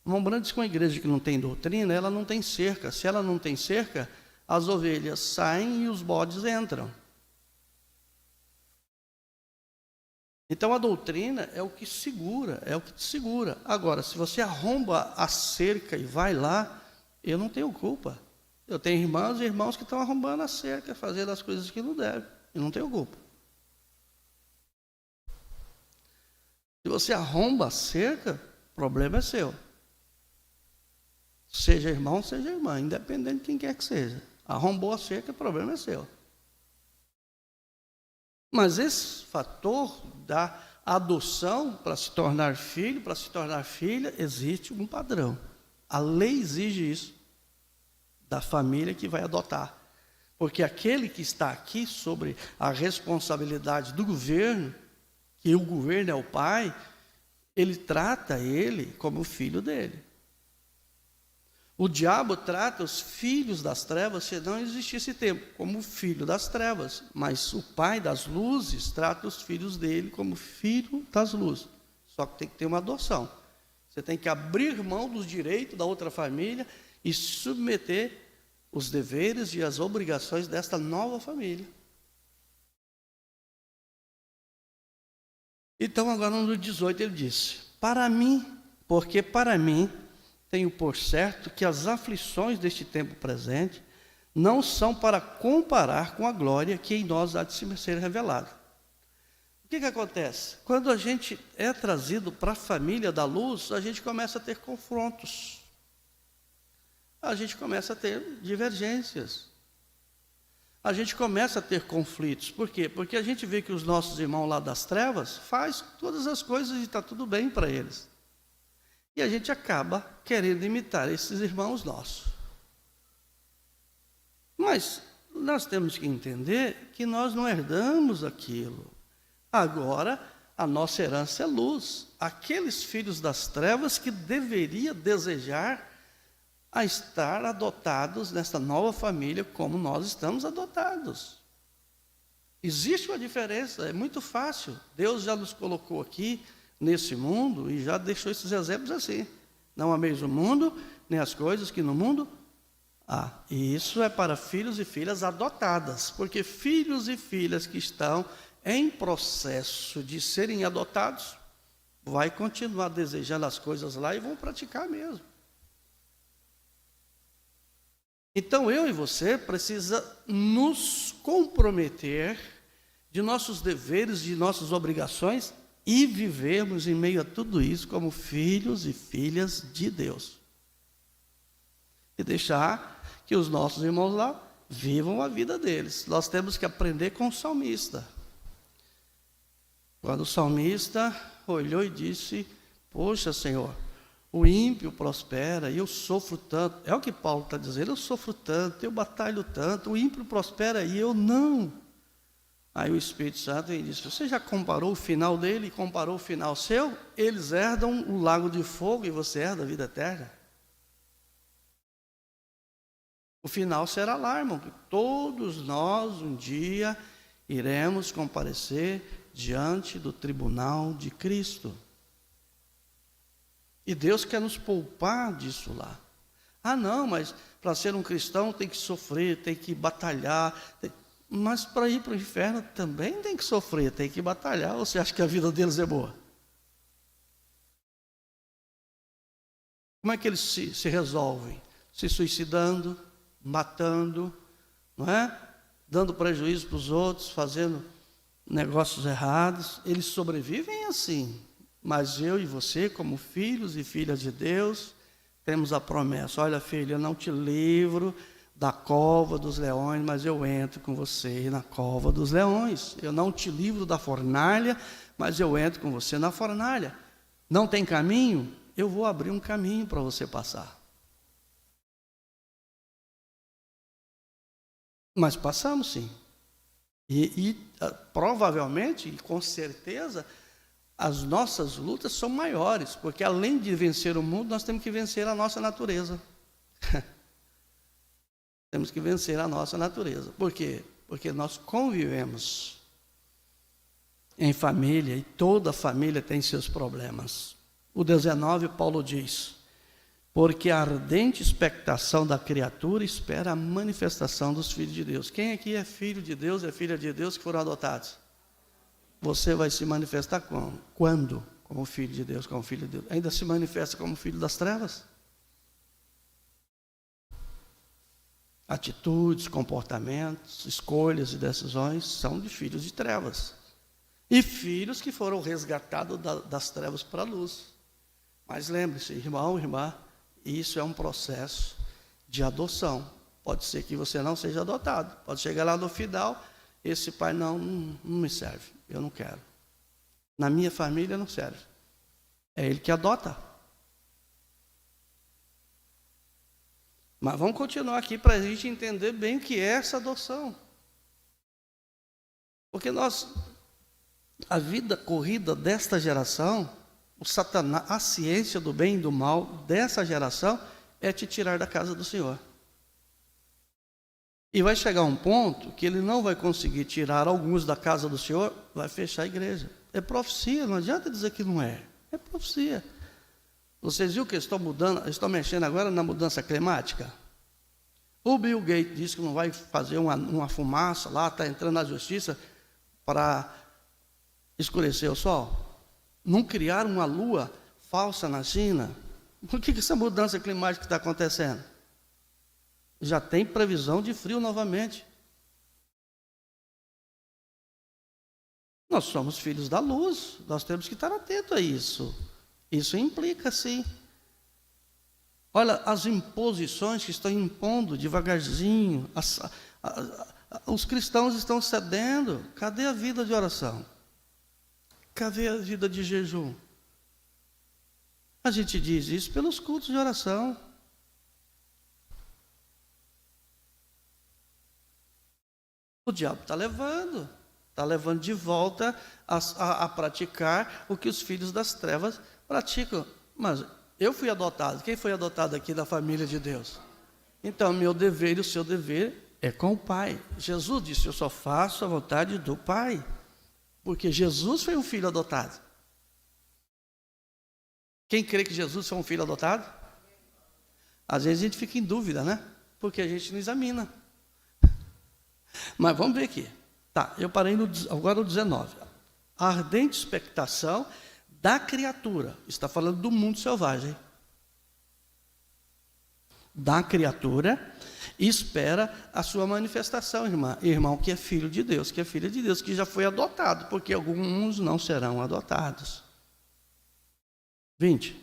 Lembrando que uma igreja que não tem doutrina, ela não tem cerca. Se ela não tem cerca, as ovelhas saem e os bodes entram. Então a doutrina é o que segura, é o que te segura. Agora, se você arromba a cerca e vai lá, eu não tenho culpa. Eu tenho irmãos e irmãos que estão arrombando a cerca, fazendo as coisas que não devem. Eu não tenho culpa. Se você arromba a cerca, o problema é seu. Seja irmão, seja irmã, independente de quem quer que seja. Arrombou a cerca, o problema é seu. Mas esse fator da adoção para se tornar filho, para se tornar filha, existe um padrão. A lei exige isso da família que vai adotar. Porque aquele que está aqui sobre a responsabilidade do governo, que o governo é o pai, ele trata ele como filho dele. O diabo trata os filhos das trevas, se não existisse tempo, como filho das trevas. Mas o pai das luzes trata os filhos dele como filho das luzes. Só que tem que ter uma adoção. Você tem que abrir mão dos direitos da outra família e submeter os deveres e as obrigações desta nova família. Então, agora no 18 ele disse: para mim, porque para mim tenho por certo que as aflições deste tempo presente não são para comparar com a glória que em nós há de ser revelada. O que acontece? Quando a gente é trazido para a família da luz, a gente começa a ter confrontos. A gente começa a ter divergências. a gente começa a ter conflitos. Por quê? Porque a gente vê que os nossos irmãos lá das trevas faz todas as coisas e está tudo bem para eles. E a gente acaba querendo imitar esses irmãos nossos. Mas nós temos que entender que nós não herdamos aquilo. Agora, a nossa herança é luz. Aqueles filhos das trevas que deveria desejar a estar adotados nesta nova família como nós estamos adotados. Existe uma diferença, é muito fácil. Deus já nos colocou aqui nesse mundo e já deixou esses exemplos assim. Não ameis o mundo, nem as coisas que no mundo há. E isso é para filhos e filhas adotadas, porque filhos e filhas que estão em processo de serem adotados, vai continuar desejando as coisas lá e vão praticar mesmo. Então, eu e você precisa nos comprometer de nossos deveres, de nossas obrigações e vivermos em meio a tudo isso como filhos e filhas de Deus. E deixar que os nossos irmãos lá vivam a vida deles. Nós temos que aprender com o salmista. Quando o salmista olhou e disse: poxa, Senhor, o ímpio prospera e eu sofro tanto. É o que Paulo está dizendo, eu sofro tanto, eu batalho tanto, o ímpio prospera e eu não. Aí o Espírito Santo disse: você já comparou o final dele e comparou o final seu? Eles herdam o lago de fogo e você herda a vida eterna. O final será lá, irmão, que todos nós um dia iremos comparecer diante do tribunal de Cristo. E Deus quer nos poupar disso lá. Ah, não, mas para ser um cristão tem que sofrer, tem que batalhar. Mas para ir para o inferno também tem que sofrer, tem que batalhar. Ou você acha que a vida deles é boa? Como é que eles se resolvem? Se suicidando, matando, não é? Dando prejuízo para os outros, fazendo negócios errados. Eles sobrevivem assim. Mas eu e você, como filhos e filhas de Deus, temos a promessa: olha, filho, eu não te livro da cova dos leões, mas eu entro com você na cova dos leões. Eu não te livro da fornalha, mas eu entro com você na fornalha. Não tem caminho? Eu vou abrir um caminho para você passar. Mas passamos sim. E provavelmente, e com certeza, as nossas lutas são maiores, porque além de vencer o mundo, nós temos que vencer a nossa natureza. Temos que vencer a nossa natureza. Por quê? Porque nós convivemos em família e toda família tem seus problemas. O 19, Paulo diz: porque a ardente expectação da criatura espera a manifestação dos filhos de Deus. Quem aqui é filho de Deus, é filha de Deus, que foram adotados? Você vai se manifestar como? Quando? Como filho de Deus, como filho de Deus. Ainda se manifesta como filho das trevas? Atitudes, comportamentos, escolhas e decisões são de filhos de trevas. E filhos que foram resgatados das trevas para a luz. Mas lembre-se, irmão, irmã, isso é um processo de adoção. Pode ser que você não seja adotado. Pode chegar lá no final, esse pai não me serve. Eu não quero. Na minha família não serve. É ele que adota. Mas vamos continuar aqui para a gente entender bem o que é essa adoção. Porque a vida corrida desta geração, o Satanás, a ciência do bem e do mal dessa geração é te tirar da casa do Senhor. E vai chegar um ponto que ele não vai conseguir tirar alguns da casa do Senhor, vai fechar a igreja. É profecia, não adianta dizer que não é. É profecia. Vocês viram que estão mexendo agora na mudança climática? O Bill Gates disse que não vai fazer uma fumaça lá, está entrando na justiça para escurecer o sol. Não criaram uma lua falsa na China. Por que essa mudança climática está acontecendo? Já tem previsão de frio novamente. Nós somos filhos da luz, nós temos que estar atentos a isso. Isso implica, sim. Olha, as imposições que estão impondo devagarzinho, Os cristãos estão cedendo. Cadê a vida de oração? Cadê a vida de jejum? A gente diz isso pelos cultos de oração. O diabo está levando de volta a praticar o que os filhos das trevas praticam. Mas eu fui adotado. Quem foi adotado aqui da família de Deus? Então, meu dever e o seu dever é com o Pai. Jesus disse, eu só faço a vontade do Pai. Porque Jesus foi um filho adotado. Quem crê que Jesus foi um filho adotado? Às vezes a gente fica em dúvida, né? Porque a gente não examina. Mas vamos ver aqui. Tá, eu parei agora no 19. A ardente expectação da criatura. Está falando do mundo selvagem. Da criatura, espera a sua manifestação, irmão, que é filho de Deus, que é filha de Deus, que já foi adotado, porque alguns não serão adotados. 20.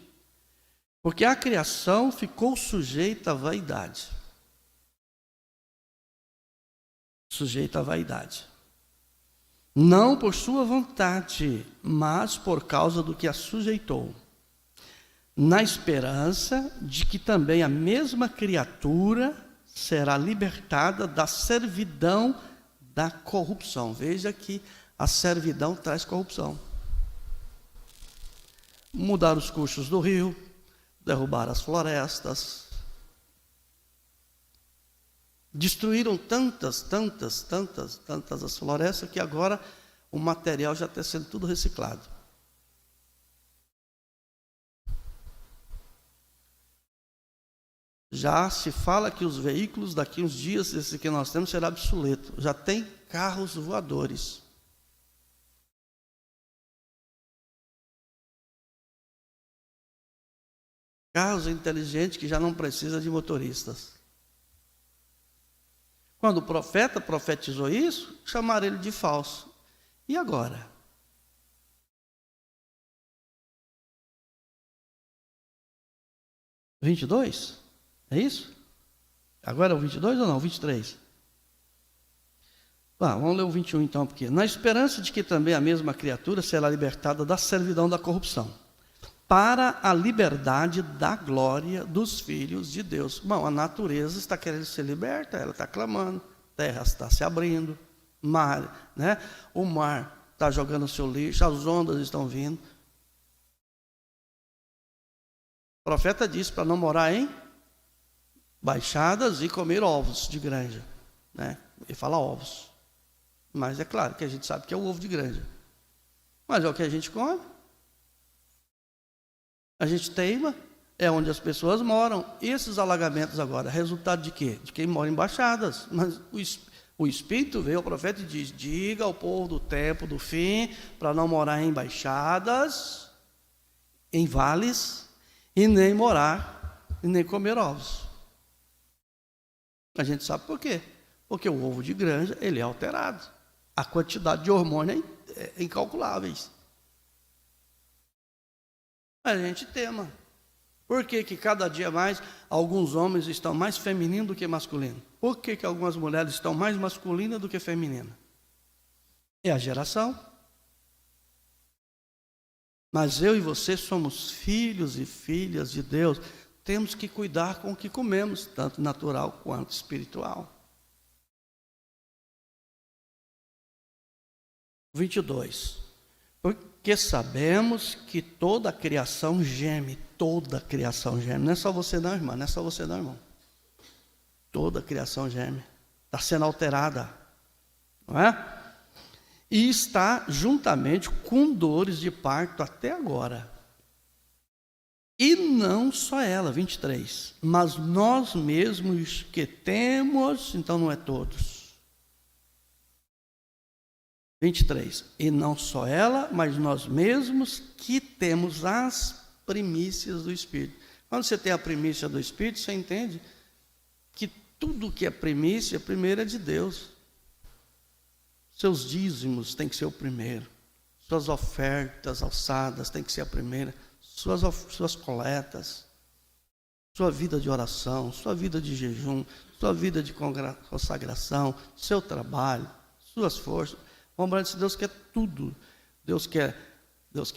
Porque a criação ficou sujeita à vaidade. Sujeita à vaidade. Não por sua vontade, mas por causa do que a sujeitou. Na esperança de que também a mesma criatura será libertada da servidão da corrupção. Veja que a servidão traz corrupção. Mudar os cursos do rio, derrubar as florestas. Destruíram tantas as florestas que agora o material já está sendo tudo reciclado. Já se fala que os veículos daqui uns dias, esse que nós temos, será obsoleto. Já tem carros voadores. Carros inteligentes que já não precisam de motoristas. Quando o profeta profetizou isso, chamaram ele de falso. E agora? (22) É isso? Agora é o 22 ou não? 23. Vamos ler o 21 então, porque na esperança de que também a mesma criatura será libertada da servidão da corrupção, para a liberdade da glória dos filhos de Deus. Bom, a natureza está querendo ser liberta, ela está clamando, a terra está se abrindo, mar, né? O mar está jogando o seu lixo, as ondas estão vindo. O profeta disse para não morar em baixadas e comer ovos de granja, né? Ele fala ovos, mas é claro que a gente sabe que é o ovo de granja, mas é o que a gente come. A gente teima, é onde as pessoas moram. E esses alagamentos agora, resultado de quê? De quem mora em baixadas. Mas o Espírito veio ao profeta e diz, diga ao povo do tempo do fim, para não morar em baixadas, em vales, e nem morar, e nem comer ovos. A gente sabe por quê? Porque o ovo de granja, ele é alterado. A quantidade de hormônio é incalculáveis. A gente tema. Por que cada dia mais alguns homens estão mais femininos do que masculinos? Por que algumas mulheres estão mais masculinas do que femininas? É a geração. Mas eu e você somos filhos e filhas de Deus. Temos que cuidar com o que comemos, tanto natural quanto espiritual. 22. Porque sabemos que toda a criação geme. Toda a criação geme. Não é só você não, irmã. Não é só você não, irmão. Toda a criação geme. Está sendo alterada. Não é? E está juntamente com dores de parto até agora. E não só ela, 23. Mas nós mesmos que temos, então não é todos. 23. E não só ela, mas nós mesmos que temos as primícias do Espírito. Quando você tem a primícia do Espírito, você entende que tudo que é primícia, primeiro é de Deus. Seus dízimos têm que ser o primeiro. Suas ofertas alçadas têm que ser a primeira. Suas coletas. sua vida de oração, sua vida de jejum, sua vida de consagração, seu trabalho, suas forças. Lembrando que Deus quer tudo. Deus quer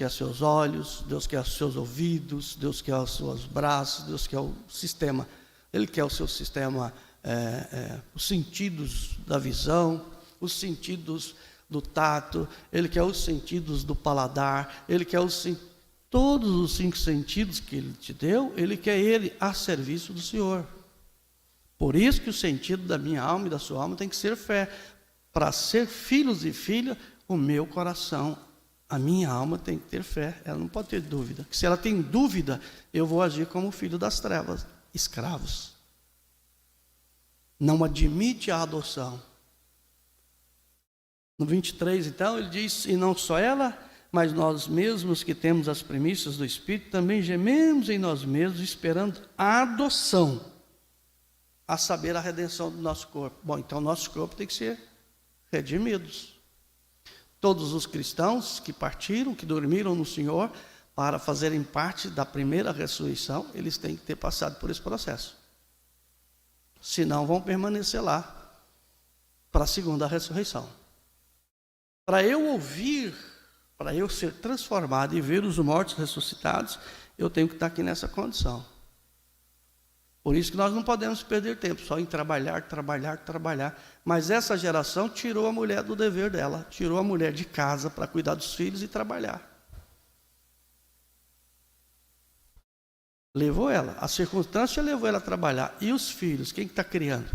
seus olhos, Deus quer seus ouvidos, Deus quer os seus braços, Deus quer o sistema. Ele quer o seu sistema, os sentidos da visão, os sentidos do tato, Ele quer os sentidos do paladar, Ele quer todos os 5 sentidos que Ele te deu, Ele quer ele a serviço do Senhor. Por isso que o sentido da minha alma e da sua alma tem que ser fé. Para ser filhos e filhas, o meu coração, a minha alma tem que ter fé, ela não pode ter dúvida. Se ela tem dúvida, eu vou agir como filho das trevas, escravos. Não admite a adoção. No 23, então, ele diz, e não só ela, mas nós mesmos que temos as primícias do Espírito, também gememos em nós mesmos, esperando a adoção, a saber, a redenção do nosso corpo. Bom, então nosso corpo tem que ser redimidos. Todos os cristãos que partiram, que dormiram no Senhor, para fazerem parte da primeira ressurreição, eles têm que ter passado por esse processo. Senão vão permanecer lá para a segunda ressurreição. Para eu ouvir, para eu ser transformado e ver os mortos ressuscitados, eu tenho que estar aqui nessa condição. Por isso que nós não podemos perder tempo só em trabalhar. Mas essa geração tirou a mulher do dever dela, tirou a mulher de casa para cuidar dos filhos e trabalhar. Levou ela, a circunstância levou ela a trabalhar. E os filhos, quem está criando?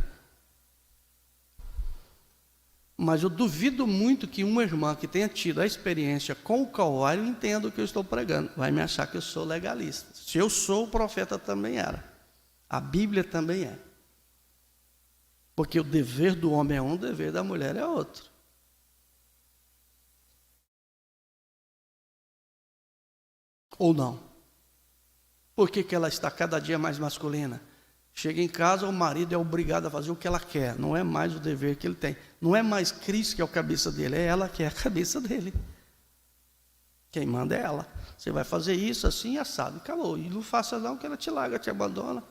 Mas eu duvido muito que uma irmã que tenha tido a experiência com o Calvário entenda o que eu estou pregando. Vai me achar que eu sou legalista. Se eu sou, o profeta também era. A Bíblia também é. Porque o dever do homem é um, o dever da mulher é outro. Ou não? Por que ela está cada dia mais masculina? Chega em casa, o marido é obrigado a fazer o que ela quer. Não é mais o dever que ele tem. Não é mais Cristo que é a cabeça dele, é ela que é a cabeça dele. Quem manda é ela. Você vai fazer isso assim, assado, acabou. E não faça não, que ela te larga, te abandona.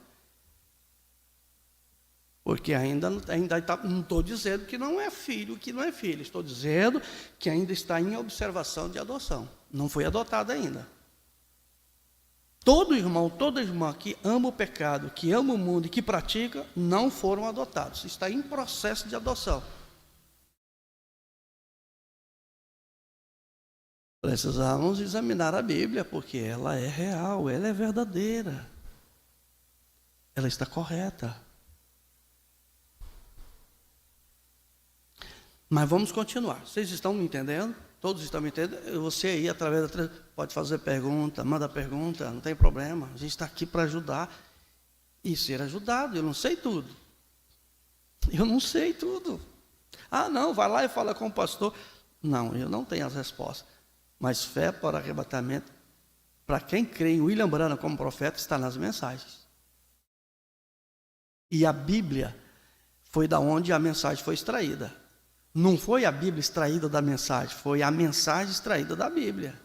Porque ainda não estou dizendo que não é filho, que não é filho. Estou dizendo que ainda está em observação de adoção. Não foi adotado ainda. Todo irmão, toda irmã que ama o pecado, que ama o mundo e que pratica, não foram adotados. Está em processo de adoção. Precisamos examinar a Bíblia, porque ela é real, ela é verdadeira. Ela está correta. Mas vamos continuar. Vocês estão me entendendo? Todos estão me entendendo? Você aí, através da... pode fazer pergunta, manda pergunta, não tem problema. A gente está aqui para ajudar e ser ajudado. Eu não sei tudo. Eu não sei tudo. Ah, não, vai lá e fala com o pastor. Não, eu não tenho as respostas. Mas fé para arrebatamento, para quem crê em William Branham como profeta, está nas mensagens. E a Bíblia foi da onde a mensagem foi extraída. Não foi a Bíblia extraída da mensagem, foi a mensagem extraída da Bíblia.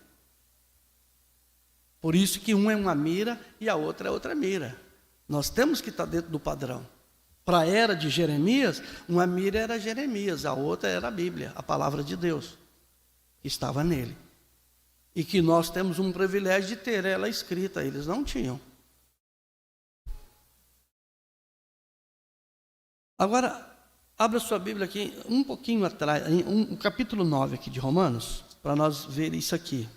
Por isso que uma é uma mira e a outra é outra mira. Nós temos que estar dentro do padrão. Para a era de Jeremias, uma mira era Jeremias, a outra era a Bíblia, a palavra de Deus, que estava nele. E que nós temos um privilégio de ter ela escrita, eles não tinham. Agora, abra sua Bíblia aqui, um pouquinho atrás, um capítulo 9 aqui de Romanos, para nós ver isso aqui,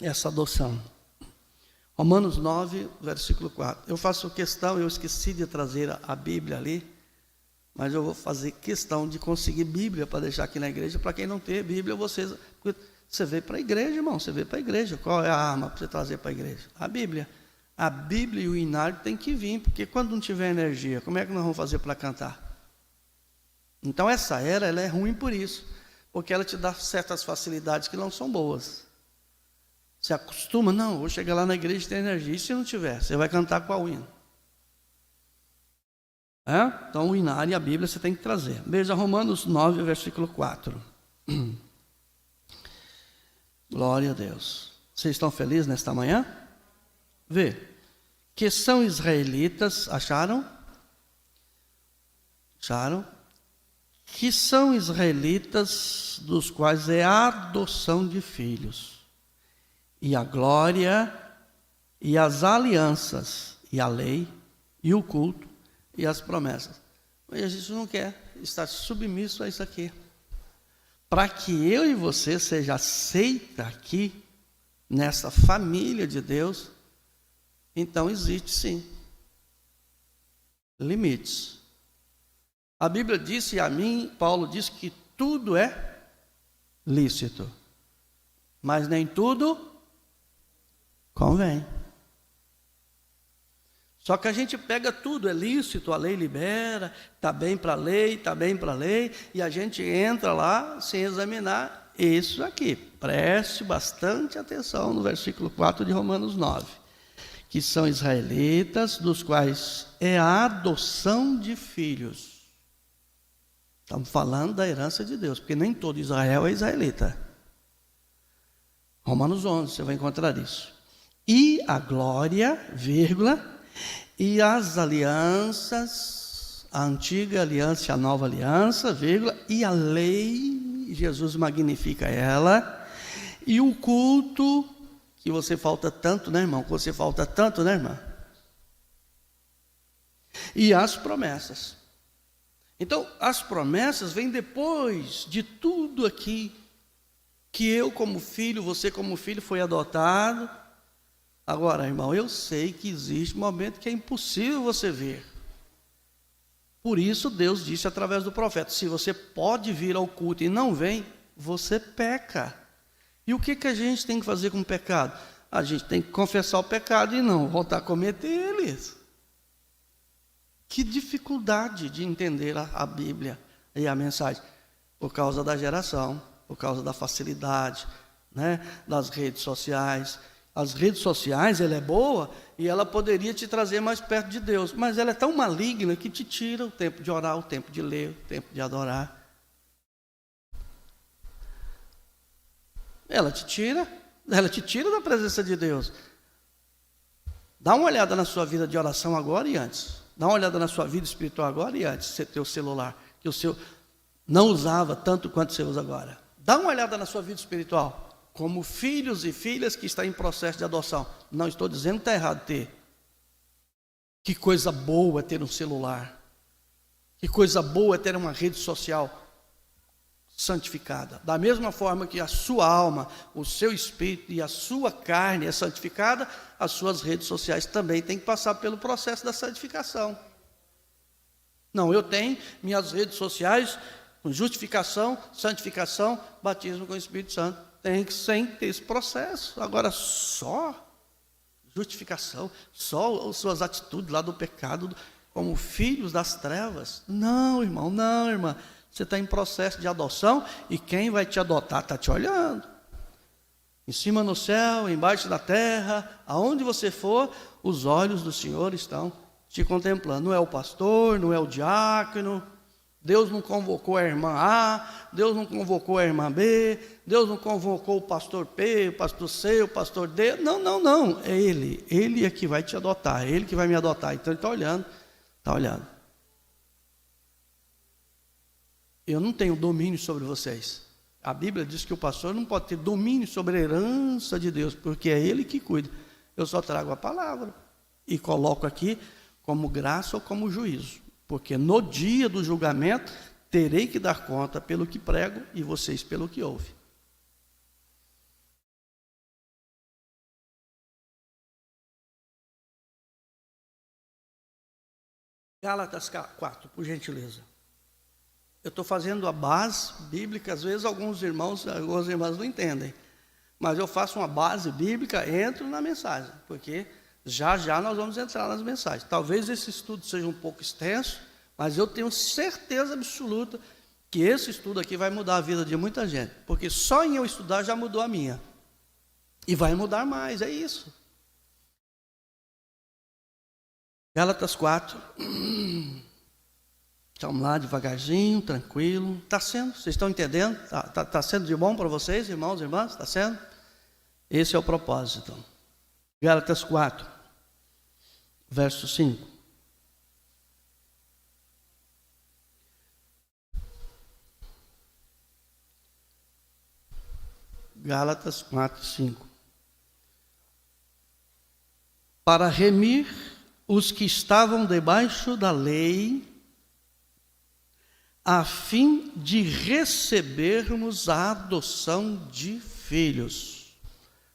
essa adoção. Romanos 9, versículo 4. Eu faço questão, eu esqueci de trazer a Bíblia ali, mas eu vou fazer questão de conseguir Bíblia para deixar aqui na igreja. Para quem não tem Bíblia, você veio para a igreja, irmão, você veio para a igreja. Qual é a arma para você trazer para a igreja? A Bíblia. A Bíblia e o hinário tem que vir, porque quando não tiver energia, como é que nós vamos fazer para cantar? Então essa era, ela é ruim por isso, porque ela te dá certas facilidades que não são boas. Você acostuma, não, vou chegar lá na igreja e ter energia. E se não tiver, você vai cantar qual hino? Então o hinário e a Bíblia você tem que trazer. Veja Romanos 9, versículo 4. Glória a Deus. Vocês estão felizes nesta manhã? Vê. que são israelitas, acharam? Acharam? Que são israelitas, dos quais é a adoção de filhos, e a glória, e as alianças, e a lei, e o culto, e as promessas. Mas a gente não quer estar submisso a isso aqui. Para que eu e você seja aceita aqui, nessa família de Deus, então existe sim limites. A Bíblia disse, e a mim, Paulo diz que tudo é lícito, mas nem tudo convém. Só que a gente pega tudo, é lícito, a lei libera, está bem para a lei, está bem para a lei, e a gente entra lá sem examinar isso aqui. Preste bastante atenção no versículo 4 de Romanos 9. Que são israelitas, dos quais é a adoção de filhos. Estamos falando da herança de Deus, porque nem todo Israel é israelita. Romanos 11, você vai encontrar isso. E a glória, vírgula, e as alianças, a antiga aliança e a nova aliança, vírgula, e a lei, Jesus magnifica ela, e o culto, que você falta tanto, né, irmão? Que você falta tanto, né, irmã? E as promessas. Então, as promessas vêm depois de tudo aqui, que eu como filho, você como filho foi adotado. Agora, irmão, eu sei que existe um momento que é impossível você ver. Por isso Deus disse através do profeta, se você pode vir ao culto e não vem, você peca. E o que a gente tem que fazer com o pecado? A gente tem que confessar o pecado e não voltar a cometer eles. Que dificuldade de entender a Bíblia e a mensagem. Por causa da geração, por causa da facilidade, né, das redes sociais. As redes sociais, ela é boa e ela poderia te trazer mais perto de Deus, mas ela é tão maligna que te tira o tempo de orar, o tempo de ler, o tempo de adorar. Ela te tira da presença de Deus. Dá uma olhada na sua vida de oração agora e antes. Dá uma olhada na sua vida espiritual agora e antes de você ter o celular, que o seu não usava tanto quanto você usa agora. Dá uma olhada na sua vida espiritual. Como filhos e filhas que estão em processo de adoção. Não estou dizendo que está errado ter. Que coisa boa é ter um celular. Que coisa boa é ter uma rede social santificada. Da mesma forma que a sua alma, o seu espírito e a sua carne é santificada, as suas redes sociais também têm que passar pelo processo da santificação. Não, eu tenho minhas redes sociais com justificação, santificação, batismo com o Espírito Santo. Tem que sempre ter esse processo. Agora, só justificação, só as suas atitudes lá do pecado, como filhos das trevas. Não, irmão, não, irmã. Você está em processo de adoção e quem vai te adotar está te olhando. Em cima no céu, embaixo da terra, aonde você for, os olhos do Senhor estão te contemplando. Não é o pastor, não é o diácono. Deus não convocou a irmã A, Deus não convocou a irmã B, Deus não convocou o pastor P, o pastor C, o pastor D. Não, não, não. É Ele. Ele é que vai te adotar, é Ele que vai me adotar. Então Ele está olhando, está olhando. Eu não tenho domínio sobre vocês. A Bíblia diz que o pastor não pode ter domínio sobre a herança de Deus, porque é Ele que cuida. Eu só trago a palavra e coloco aqui como graça ou como juízo. Porque no dia do julgamento, terei que dar conta pelo que prego e vocês pelo que ouvem. Gálatas 4, por gentileza. Eu estou fazendo a base bíblica, às vezes alguns irmãos, algumas irmãs não entendem. Mas eu faço uma base bíblica, entro na mensagem, porque já nós vamos entrar nas mensagens. Talvez esse estudo seja um pouco extenso, mas eu tenho certeza absoluta que esse estudo aqui vai mudar a vida de muita gente. Porque só em eu estudar já mudou a minha. E vai mudar mais, é isso. Gálatas 4. Vamos lá, devagarzinho, tranquilo. Está sendo? Vocês estão entendendo? Está sendo de bom para vocês, irmãos e irmãs? Está sendo? Esse é o propósito. Gálatas 4. verso 5. Gálatas 4, 5. Para remir os que estavam debaixo da lei, a fim de recebermos a adoção de filhos.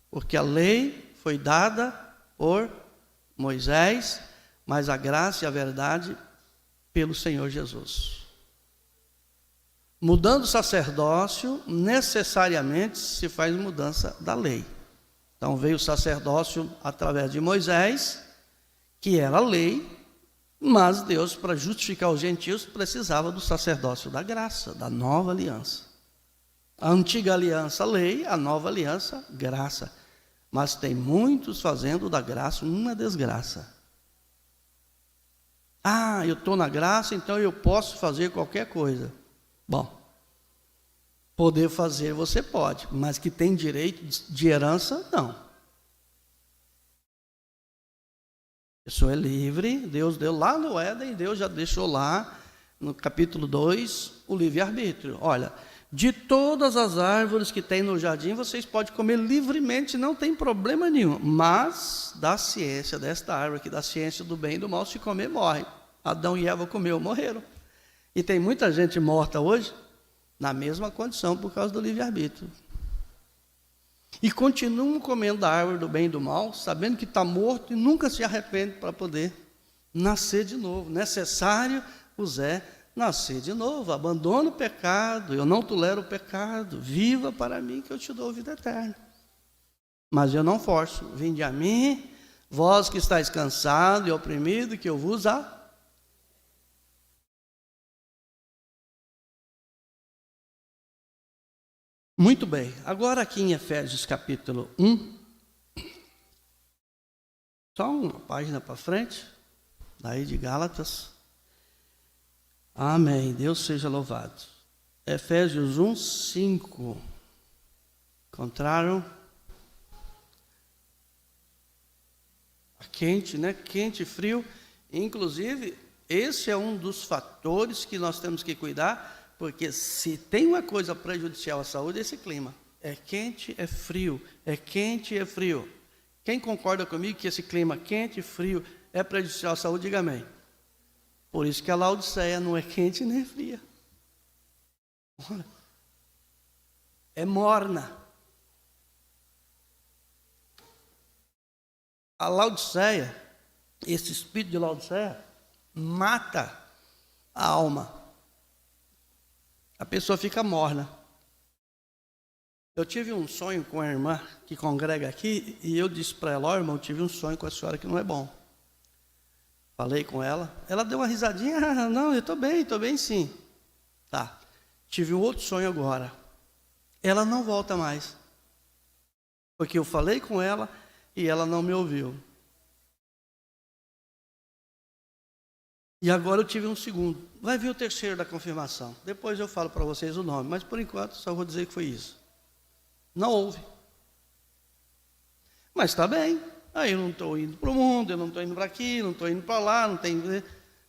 Porque a lei foi dada por Moisés, mas a graça e a verdade pelo Senhor Jesus. Mudando o sacerdócio, necessariamente se faz mudança da lei. Então veio o sacerdócio através de Moisés, que era a lei, mas Deus, para justificar os gentios, precisava do sacerdócio da graça, da nova aliança. A antiga aliança, lei; a nova aliança, graça. Mas tem muitos fazendo da graça uma desgraça. Ah, eu estou na graça, então eu posso fazer qualquer coisa. Bom, poder fazer você pode, mas que tem direito de herança, não. A pessoa é livre, Deus deu lá no Éden, Deus já deixou lá, no capítulo 2, o livre-arbítrio. Olha, de todas as árvores que tem no jardim, vocês podem comer livremente, não tem problema nenhum. Mas, da ciência desta árvore aqui, da ciência do bem e do mal, se comer, morre. Adão e Eva comeu, morreram. E tem muita gente morta hoje, na mesma condição, por causa do livre-arbítrio. E continuam comendo da árvore do bem e do mal, sabendo que está morto e nunca se arrepende para poder nascer de novo. Necessário vos é nascer de novo. Abandona o pecado, eu não tolero o pecado. Viva para mim que eu te dou vida eterna. Mas eu não forço. Vinde a mim, vós que estáis cansado e oprimido, que eu vos Muito bem, agora aqui em Efésios capítulo 1, só uma página para frente, daí de Gálatas. Amém, Deus seja louvado. Efésios 1, 5. Encontraram? Quente, né? Quente, frio. Inclusive, esse é um dos fatores que nós temos que cuidar. Porque se tem uma coisa prejudicial à saúde, é esse clima. É quente, é frio. É quente, é frio. Quem concorda comigo que esse clima quente e frio é prejudicial à saúde, diga amém. Por isso que a Laodiceia não é quente nem fria. É morna. A Laodiceia, esse espírito de Laodiceia, mata a alma. A pessoa fica morna. Eu tive um sonho com a irmã que congrega aqui, e eu disse para ela: ó, irmão, eu tive um sonho com a senhora que não é bom. Falei com ela, ela deu uma risadinha: ah, não, eu estou bem sim. Tá, tive um outro sonho agora. Ela não volta mais, porque eu falei com ela e ela não me ouviu. E agora eu tive um segundo. Vai vir o terceiro da confirmação. Depois eu falo para vocês o nome, mas por enquanto só vou dizer que foi isso. Não houve. Mas está bem. Aí eu não estou indo para o mundo, eu não estou indo para aqui, não estou indo para lá, não tem.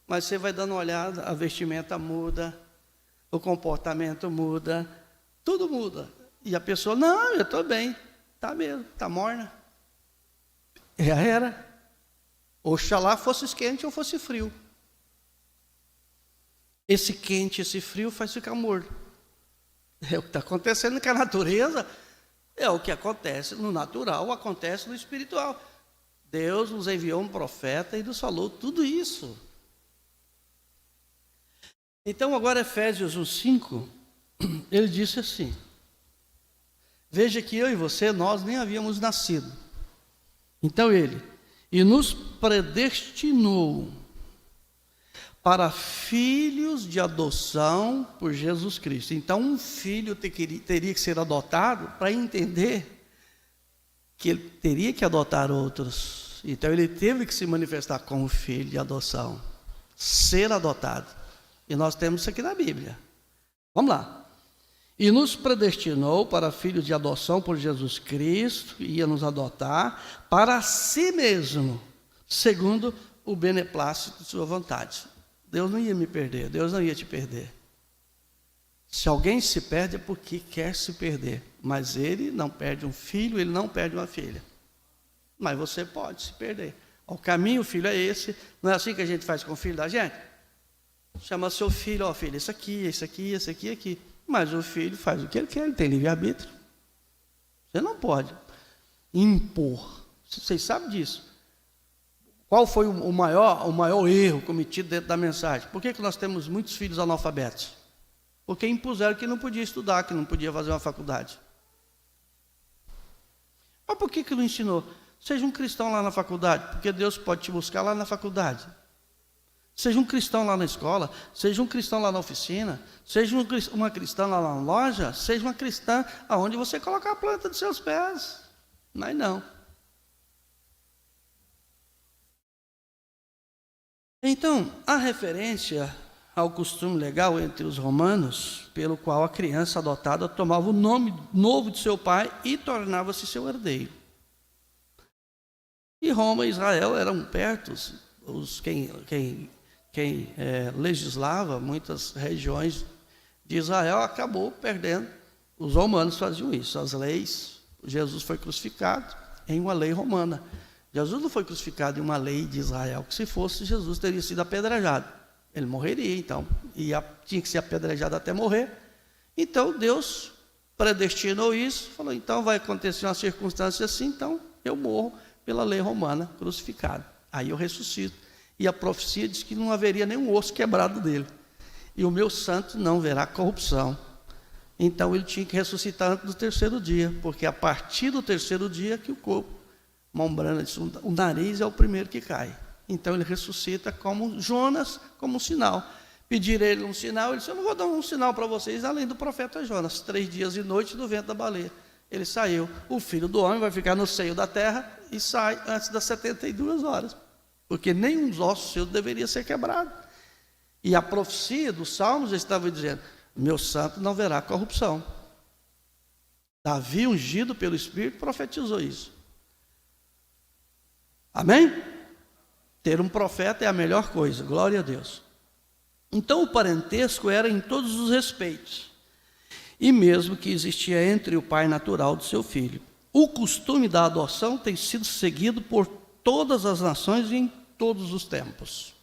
Mas você vai dando uma olhada, a vestimenta muda, o comportamento muda, tudo muda. E a pessoa: não, eu estou bem. Está mesmo, está morna. Era. Oxalá fosse quente ou fosse frio. Esse quente, esse frio faz ficar morto. É o que está acontecendo com a natureza, é o que acontece no natural, acontece no espiritual. Deus nos enviou um profeta e nos falou tudo isso. Então agora Efésios 1:5, ele disse assim: veja que eu e você, nós nem havíamos nascido. Então ele: e nos predestinou para filhos de adoção por Jesus Cristo. Então, um filho teria que ser adotado para entender que ele teria que adotar outros. Então, ele teve que se manifestar como filho de adoção, ser adotado. E nós temos isso aqui na Bíblia. Vamos lá. E nos predestinou para filhos de adoção por Jesus Cristo, ia nos adotar para si mesmo, segundo o beneplácito de sua vontade. Deus não ia me perder, Deus não ia te perder. Se alguém se perde é porque quer se perder, mas ele não perde um filho, ele não perde uma filha. Mas você pode se perder. O caminho, filho, é esse. Não é assim que a gente faz com o filho da gente? Chama seu filho, ó filho, esse aqui, esse aqui, esse aqui, aqui. Mas o filho faz o que ele quer, ele tem livre-arbítrio. Você não pode impor. Vocês sabem disso. Qual foi o maior erro cometido dentro da mensagem? Por que nós temos muitos filhos analfabetos? Porque impuseram que não podia estudar, que não podia fazer uma faculdade. Mas por que não ensinou? Seja um cristão lá na faculdade, porque Deus pode te buscar lá na faculdade. Seja um cristão lá na escola, seja um cristão lá na oficina, seja uma cristã lá na loja, seja uma cristã aonde você colocar a planta dos seus pés. Mas não. Então, a referência ao costume legal entre os romanos, pelo qual a criança adotada tomava o nome novo de seu pai e tornava-se seu herdeiro. E Roma e Israel eram perto, quem legislava muitas regiões de Israel acabou perdendo. Os romanos faziam isso, as leis. Jesus foi crucificado em uma lei romana. Jesus não foi crucificado em uma lei de Israel, que se fosse, Jesus teria sido apedrejado. Ele morreria, então, e tinha que ser apedrejado até morrer. Então, Deus predestinou isso, falou, então vai acontecer uma circunstância assim, então eu morro pela lei romana, crucificado. Aí eu ressuscito. E a profecia diz que não haveria nenhum osso quebrado dele. E o meu santo não verá corrupção. Então ele tinha que ressuscitar antes do terceiro dia, porque a partir do terceiro dia que o corpo, Mombrana diz, o nariz é o primeiro que cai. Então ele ressuscita como Jonas, como um sinal. Pediram ele um sinal, ele disse, eu não vou dar um sinal para vocês, além do profeta Jonas, 3 dias e noite do vento da baleia. Ele saiu, o filho do homem vai ficar no seio da terra e sai antes das 72 horas. Porque nenhum dos ossos seus deveria ser quebrado. E a profecia dos Salmos estava dizendo, meu santo não verá corrupção. Davi, ungido pelo Espírito, profetizou isso. Amém? Ter um profeta é a melhor coisa, glória a Deus. Então o parentesco era em todos os respeitos, e mesmo que existia entre o pai natural do seu filho. O costume da adoção tem sido seguido por todas as nações e em todos os tempos.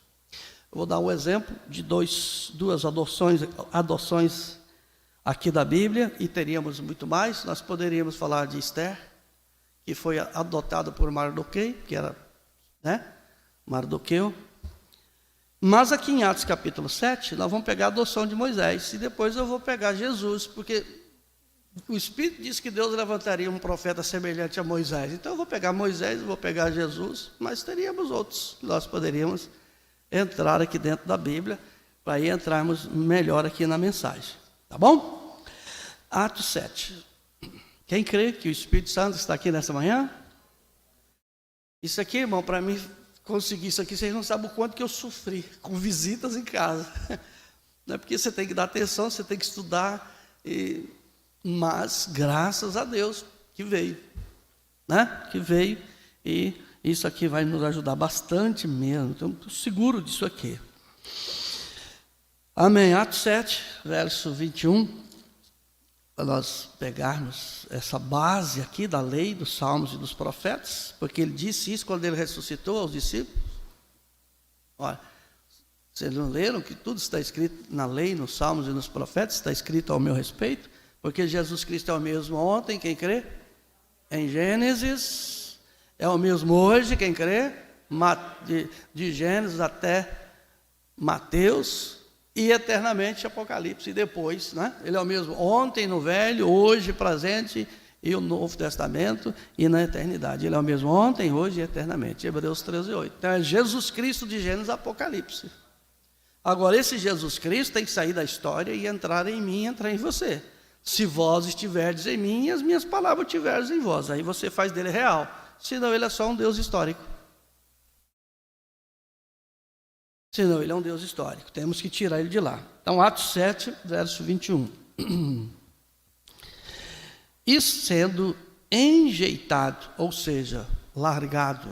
Eu vou dar um exemplo de duas adoções aqui da Bíblia, e teríamos muito mais. Nós poderíamos falar de Esther, que foi adotada por Mardoqueu, que era, Mardoqueu. Mas aqui em Atos capítulo 7, nós vamos pegar a adoção de Moisés, e depois eu vou pegar Jesus, porque o Espírito diz que Deus levantaria um profeta semelhante a Moisés. Então eu vou pegar Moisés, vou pegar Jesus, mas teríamos outros que nós poderíamos entrar aqui dentro da Bíblia, para aí entrarmos melhor aqui na mensagem. Tá bom? Atos 7. Quem crê que o Espírito Santo está aqui nessa manhã? Isso aqui, irmão, para mim conseguir isso aqui, vocês não sabem o quanto que eu sofri com visitas em casa. Não é porque você tem que dar atenção, você tem que estudar, mas graças a Deus que veio, que veio, e isso aqui vai nos ajudar bastante mesmo. Então, estou seguro disso aqui. Amém. Atos 7, verso 21. Para nós pegarmos essa base aqui da lei, dos salmos e dos profetas, porque ele disse isso quando ele ressuscitou aos discípulos. Olha, vocês não leram que tudo está escrito na lei, nos salmos e nos profetas, está escrito ao meu respeito, porque Jesus Cristo é o mesmo ontem, quem crê? Em Gênesis, é o mesmo hoje, quem crê? De Gênesis até Mateus, e eternamente Apocalipse, e depois, Ele é o mesmo ontem no Velho, hoje, presente, e o Novo Testamento, e na eternidade. Ele é o mesmo ontem, hoje e eternamente. Hebreus 13:8. Então é Jesus Cristo de Gênesis a Apocalipse. Agora, esse Jesus Cristo tem que sair da história e entrar em mim e entrar em você. Se vós estiverdes em mim e as minhas palavras estiverdes em vós, aí você faz dele real. Senão ele é só um Deus histórico. Senão ele é um Deus histórico. Temos que tirar ele de lá. Então, Atos 7, verso 21. E sendo enjeitado, ou seja, largado,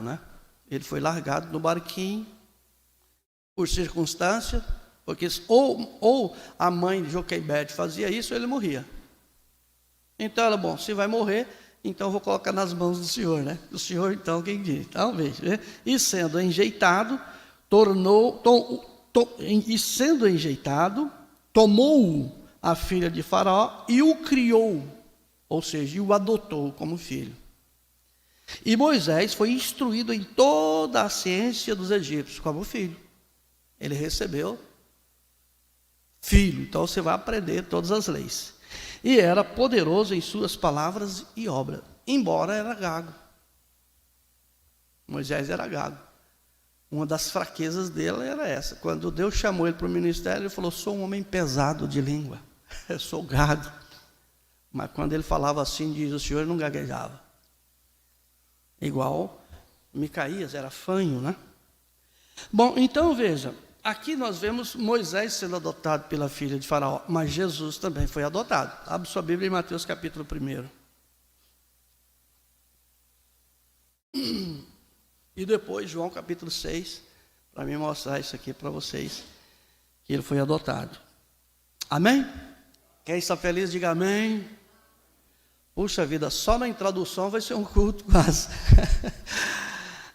Ele foi largado no barquinho por circunstância, porque ou a mãe de Joquebede fazia isso, ele morria. Então ela, bom, se vai morrer, então eu vou colocar nas mãos do Senhor, né? O Senhor, então, quem diz? Talvez, né? E sendo enjeitado, tomou a filha de Faraó e o criou, ou seja, o adotou como filho. E Moisés foi instruído em toda a ciência dos egípcios como filho. Ele recebeu filho, então você vai aprender todas as leis. E era poderoso em suas palavras e obras, embora era gago. Moisés era gago. Uma das fraquezas dele era essa. Quando Deus chamou ele para o ministério, ele falou: sou um homem pesado de língua, eu sou gago. Mas quando ele falava assim, diz o Senhor, ele não gaguejava. Igual Micaías, era fanho, né? Bom, então veja, aqui nós vemos Moisés sendo adotado pela filha de Faraó, mas Jesus também foi adotado. Abre sua Bíblia em Mateus capítulo 1. E depois João capítulo 6, para mim mostrar isso aqui para vocês, que ele foi adotado. Amém? Quem está feliz, diga amém. Puxa vida, só na introdução vai ser um culto quase.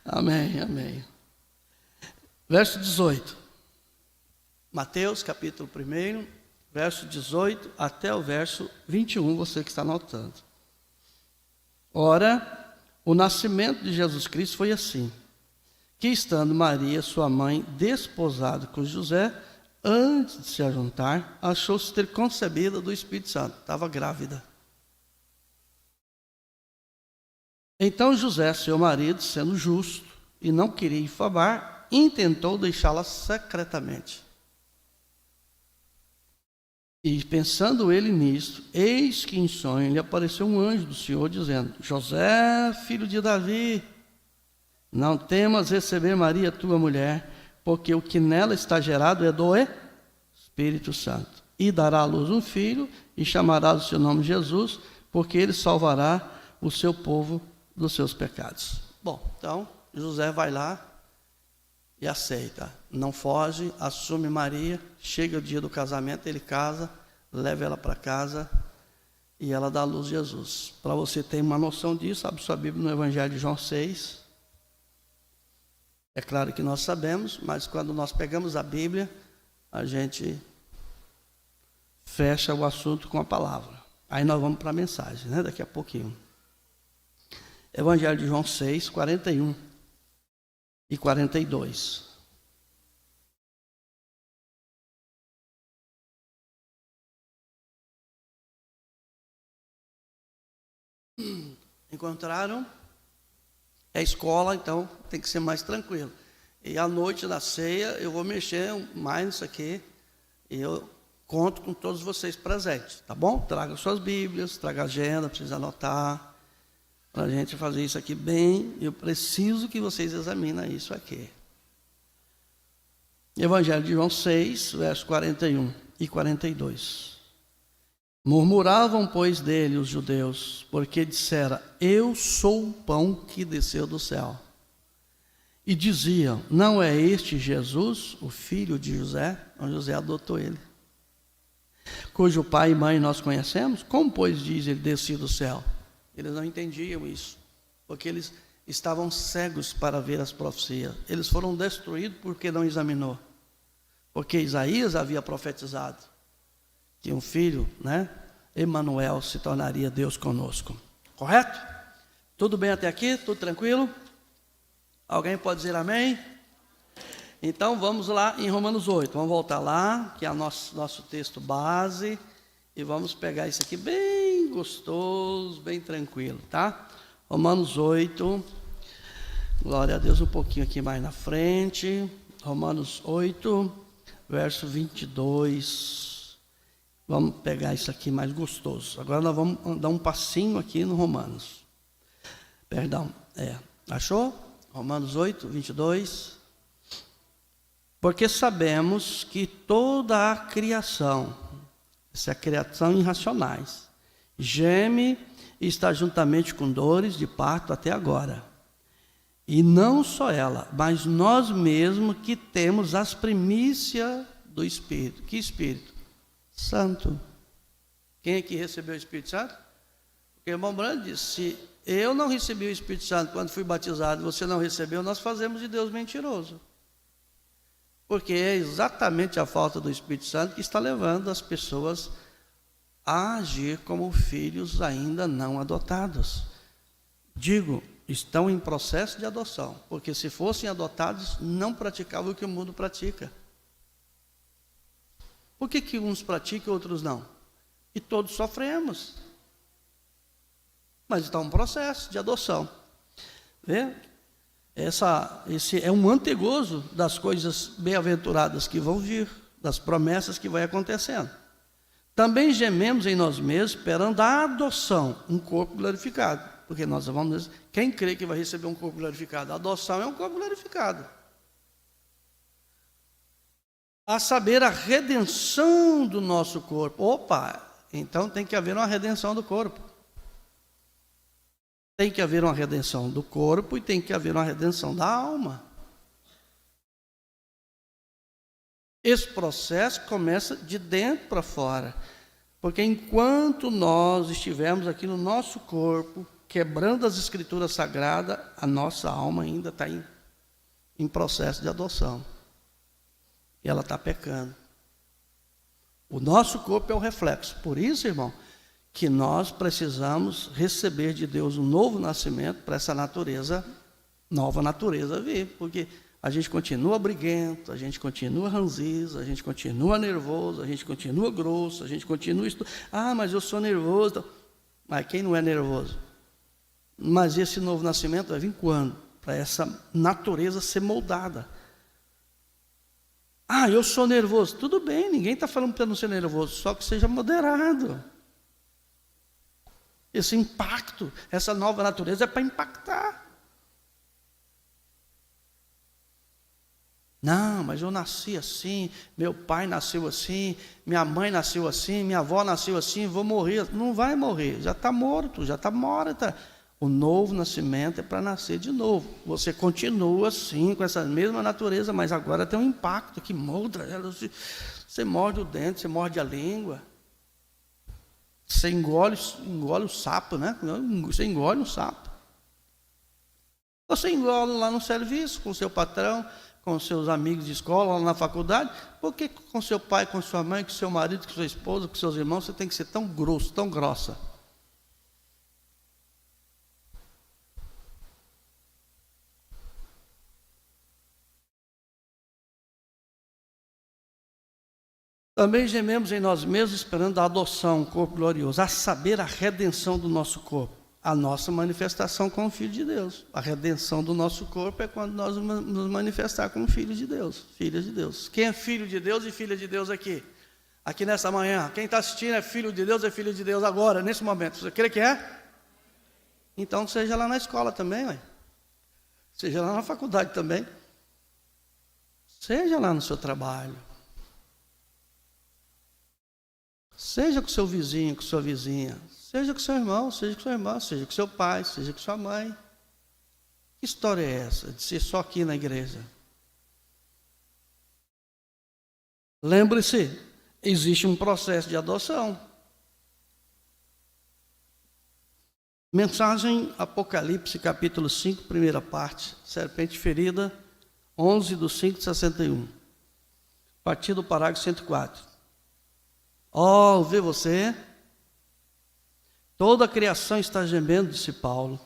Amém, amém. Verso 18. Mateus capítulo 1, verso 18 até o verso 21, você que está anotando. Ora, o nascimento de Jesus Cristo foi assim, que estando Maria, sua mãe, desposada com José, antes de se ajuntar, achou-se ter concebido do Espírito Santo. Estava grávida. Então José, seu marido, sendo justo e não queria infamar, intentou deixá-la secretamente. E pensando ele nisso, eis que em sonho lhe apareceu um anjo do Senhor, dizendo: José, filho de Davi, não temas receber Maria, tua mulher, porque o que nela está gerado é do Espírito Santo. E dará à luz um filho, e chamará o seu nome Jesus, porque ele salvará o seu povo dos seus pecados. Bom, então José vai lá e aceita, não foge, assume Maria, chega o dia do casamento, ele casa, leva ela para casa e ela dá à luz Jesus. Para você ter uma noção disso, abre sua Bíblia no Evangelho de João 6. É claro que nós sabemos, mas quando nós pegamos a Bíblia, a gente fecha o assunto com a palavra. Aí nós vamos para a mensagem, né? Daqui a pouquinho. Evangelho de João 6, 41 e 42. Encontraram? É escola, então tem que ser mais tranquilo. E à noite da ceia eu vou mexer mais nisso aqui. E eu conto com todos vocês presentes, tá bom? Traga suas Bíblias, traga a agenda, precisa anotar. Para a gente fazer isso aqui bem, eu preciso que vocês examinem isso aqui. Evangelho de João 6, versos 41 e 42. Murmuravam, pois, dele os judeus, porque dissera: eu sou o pão que desceu do céu. E diziam: não é este Jesus, o filho de José? Então José adotou ele. Cujo pai e mãe nós conhecemos? Como, pois, diz ele descido do céu? Eles não entendiam isso, porque eles estavam cegos para ver as profecias. Eles foram destruídos porque não examinou. Porque Isaías havia profetizado que um filho, né, Emanuel, se tornaria Deus conosco. Correto? Tudo bem até aqui? Tudo tranquilo? Alguém pode dizer amém? Então vamos lá em Romanos 8. Vamos voltar lá, que é o nosso texto base, e vamos pegar isso aqui bem gostoso, bem tranquilo, tá? Romanos 8, glória a Deus, um pouquinho aqui mais na frente. Romanos 8, verso 22. Vamos pegar isso aqui mais gostoso. Agora nós vamos dar um passinho aqui no Romanos. Perdão, achou? Romanos 8, 22. Porque sabemos que toda a criação, essa é a criação irracionais, geme e está juntamente com dores de parto até agora. E não só ela, mas nós mesmos que temos as primícias do Espírito. Que Espírito? Santo. Quem aqui recebeu o Espírito Santo? Porque o irmão Brando disse, se eu não recebi o Espírito Santo quando fui batizado e você não recebeu, nós fazemos de Deus mentiroso. Porque é exatamente a falta do Espírito Santo que está levando as pessoas a agir como filhos ainda não adotados. Digo, estão em processo de adoção, porque se fossem adotados, não praticavam o que o mundo pratica. Por que uns praticam e outros não? E todos sofremos. Mas está um processo de adoção. Vê? Esse é um antegozo das coisas bem-aventuradas que vão vir, das promessas que vai acontecendo. Também gememos em nós mesmos, esperando a adoção, um corpo glorificado. Porque nós vamos dizer, quem crê que vai receber um corpo glorificado? A adoção é um corpo glorificado. A saber, a redenção do nosso corpo. Opa, então tem que haver uma redenção do corpo. Tem que haver uma redenção do corpo e tem que haver uma redenção da alma. Esse processo começa de dentro para fora. Porque enquanto nós estivermos aqui no nosso corpo, quebrando as escrituras sagradas, a nossa alma ainda está em processo de adoção. E ela está pecando. O nosso corpo é o reflexo. Por isso, irmão, que nós precisamos receber de Deus um novo nascimento para essa natureza, nova natureza vir. Porque a gente continua briguento, a gente continua ranziza, a gente continua nervoso, a gente continua grosso, a gente continua... mas eu sou nervoso. Mas quem não é nervoso? Mas esse novo nascimento vai vir quando? Para essa natureza ser moldada. Eu sou nervoso. Tudo bem, ninguém está falando para não ser nervoso, só que seja moderado. Esse impacto, essa nova natureza é para impactar. Não, mas eu nasci assim, meu pai nasceu assim, minha mãe nasceu assim, minha avó nasceu assim, vou morrer. Não vai morrer, já está morto, já está morta. O novo nascimento é para nascer de novo. Você continua assim, com essa mesma natureza, mas agora tem um impacto que molda ela. Você morde o dente, você morde a língua. Você engole o sapo, né? Você engole o sapo. Você engole lá no serviço, com o seu patrão, com seus amigos de escola, lá na faculdade. Por que com seu pai, com sua mãe, com seu marido, com sua esposa, com seus irmãos, você tem que ser tão grosso, tão grossa? Também gememos em nós mesmos, esperando a adoção, um corpo glorioso, a saber, a redenção do nosso corpo, a nossa manifestação como filho de Deus. A redenção do nosso corpo é quando nós nos manifestar como filhos de Deus, filhas de Deus. Quem é filho de Deus e filha de Deus aqui? Aqui nessa manhã. Quem está assistindo é filho de Deus agora, nesse momento. Você crê que é? Então seja lá na escola também, ué. Seja lá na faculdade também. Seja lá no seu trabalho. Seja com seu vizinho, com sua vizinha, seja com seu irmão, seja com sua irmã, seja com seu pai, seja com sua mãe. Que história é essa de ser só aqui na igreja? Lembre-se, existe um processo de adoção. Mensagem Apocalipse, capítulo 5, primeira parte, serpente ferida, 11/5/61. A partir do parágrafo 104. Vê você, toda a criação está gemendo, disse Paulo,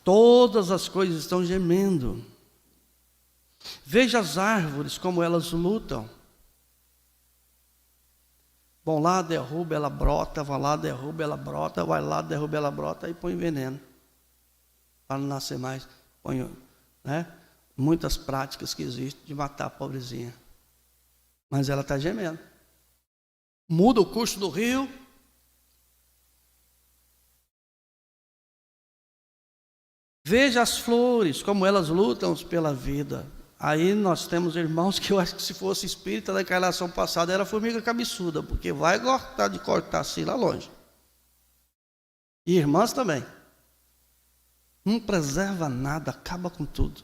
todas as coisas estão gemendo. Veja as árvores, como elas lutam. Vão lá, derruba, ela brota, vai lá, derruba, ela brota, vai lá, derruba, ela brota, e põe veneno, para não nascer mais. Põe, muitas práticas que existem de matar a pobrezinha, mas ela está gemendo. Muda o curso do rio. Veja as flores, como elas lutam pela vida. Aí nós temos irmãos que eu acho que se fosse espírita da encarnação passada era formiga cabeçuda, porque vai gostar de cortar assim lá longe. E irmãs também. Não preserva nada, acaba com tudo.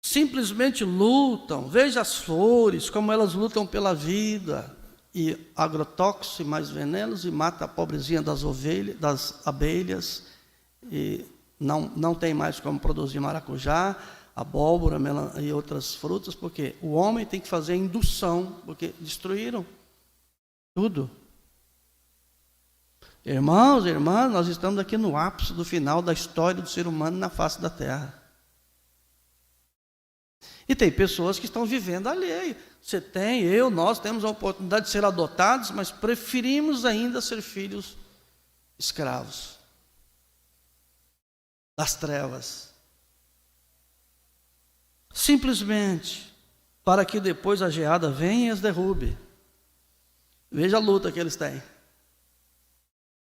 Simplesmente lutam. Veja as flores, como elas lutam pela vida. E agrotóxicos e mais venenos, e mata a pobrezinha das ovelhas, das abelhas, e não tem mais como produzir maracujá, abóbora e outras frutas, porque o homem tem que fazer a indução, porque destruíram tudo. Irmãos e irmãs, nós estamos aqui no ápice do final da história do ser humano na face da terra. E tem pessoas que estão vivendo alheio. Você tem, nós temos a oportunidade de ser adotados, mas preferimos ainda ser filhos escravos das trevas. Simplesmente para que depois a geada venha e as derrube. Veja a luta que eles têm.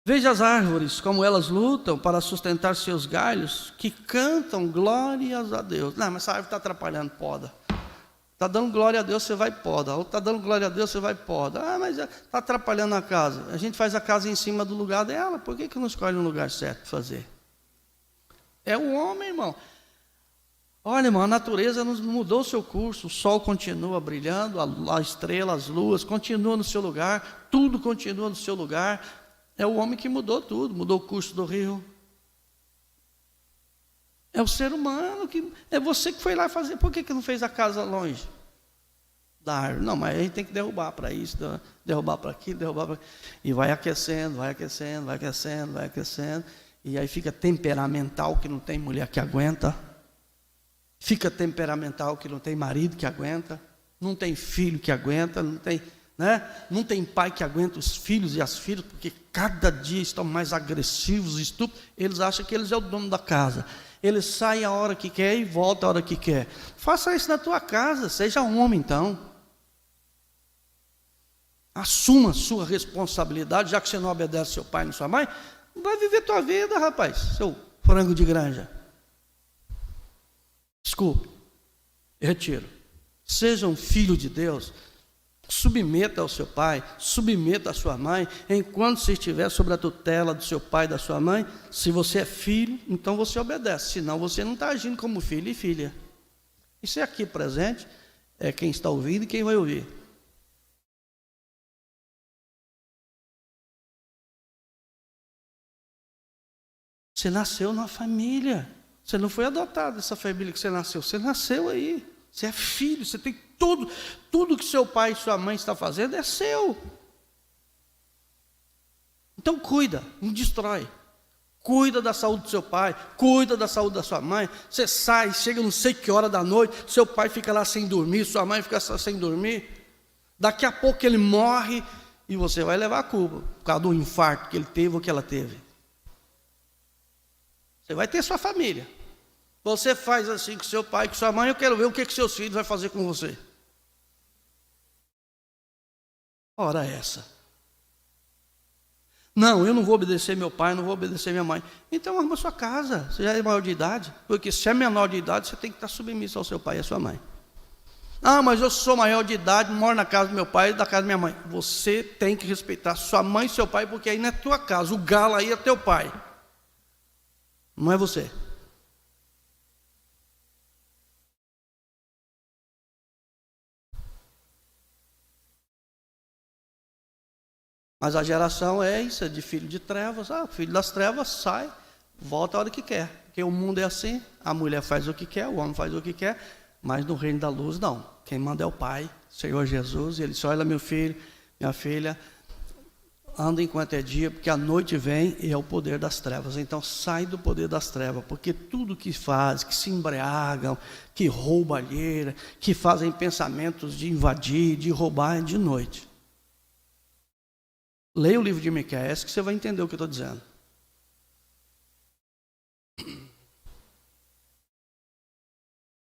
Veja as árvores, como elas lutam para sustentar seus galhos, que cantam glórias a Deus. Não, mas essa árvore está atrapalhando, poda. Está dando glória a Deus, você vai poda. Ou está dando glória a Deus, você vai poda. Ah, mas está atrapalhando a casa. A gente faz a casa em cima do lugar dela. Por que não escolhe um lugar certo para fazer? É o homem, irmão. Olha, irmão, a natureza não mudou o seu curso. O sol continua brilhando, a estrela, as luas continuam no seu lugar. Tudo continua no seu lugar. É o homem que mudou tudo, mudou o curso do rio. É o ser humano, é você que foi lá fazer. Por que não fez a casa longe da árvore? Não, mas a gente tem que derrubar para isso, derrubar para aquilo, derrubar para aquilo. E vai aquecendo, vai aquecendo, vai aquecendo, vai aquecendo. E aí fica temperamental, que não tem mulher que aguenta. Fica temperamental, que não tem marido que aguenta. Não tem filho que aguenta, não tem... Não tem pai que aguenta os filhos e as filhas, porque cada dia estão mais agressivos, estúpidos. Eles acham que eles é o dono da casa. Eles saem a hora que quer e voltam a hora que quer. Faça isso na tua casa, seja homem então. Assuma a sua responsabilidade, já que você não obedece seu pai e sua mãe. Vai viver tua vida, rapaz, seu frango de granja. Desculpe, eu retiro. Seja um filho de Deus. Submeta ao seu pai, submeta à sua mãe, enquanto você estiver sob a tutela do seu pai e da sua mãe. Se você é filho, então você obedece, senão você não está agindo como filho e filha. Isso é aqui presente, é quem está ouvindo e quem vai ouvir. Você nasceu numa família, você não foi adotado dessa família que você nasceu aí. Você é filho, você tem tudo que seu pai e sua mãe estão fazendo é seu. Então cuida, não destrói. Cuida da saúde do seu pai, cuida da saúde da sua mãe. Você sai, chega não sei que hora da noite, seu pai fica lá sem dormir, sua mãe fica sem dormir. Daqui a pouco ele morre e você vai levar a culpa por causa do infarto que ele teve ou que ela teve. Você vai ter sua família. Você faz assim com seu pai, com sua mãe, eu quero ver o que seus filhos vão fazer com você. Ora essa. Não, eu não vou obedecer meu pai, não vou obedecer minha mãe. Então arruma sua casa, você já é maior de idade. Porque se é menor de idade, você tem que estar submisso ao seu pai e à sua mãe. Ah, mas eu sou maior de idade, moro na casa do meu pai e da casa da minha mãe. Você tem que respeitar sua mãe e seu pai, porque aí não é tua casa. O galo aí é teu pai. Não é você. Mas a geração é isso, é de filho de trevas. Filho das trevas sai, volta a hora que quer. Porque o mundo é assim, a mulher faz o que quer, o homem faz o que quer, mas no reino da luz não. Quem manda é o Pai, Senhor Jesus, e Ele diz: olha meu filho, minha filha, anda enquanto é dia, porque a noite vem e é o poder das trevas. Então sai do poder das trevas, porque tudo que faz, que se embriagam, que roubam alheira, que fazem pensamentos de invadir, de roubar, é de noite. Leia o livro de Miqueias que você vai entender o que eu estou dizendo.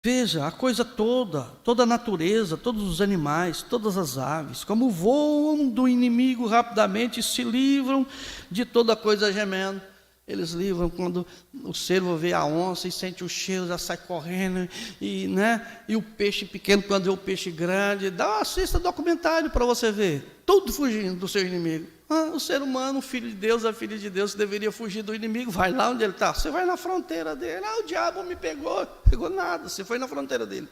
Veja a coisa toda a natureza, todos os animais, todas as aves, como voam do inimigo rapidamente e se livram de toda coisa gemendo. Eles livram quando o cervo vê a onça e sente o cheiro, já sai correndo. E o peixe pequeno, quando vê o peixe grande, assista documentário para você ver. Tudo fugindo do seu inimigo. O ser humano, o filho de Deus, a filha de Deus, deveria fugir do inimigo. Vai lá onde ele está. Você vai na fronteira dele. O diabo me pegou. Pegou nada. Você foi na fronteira dele.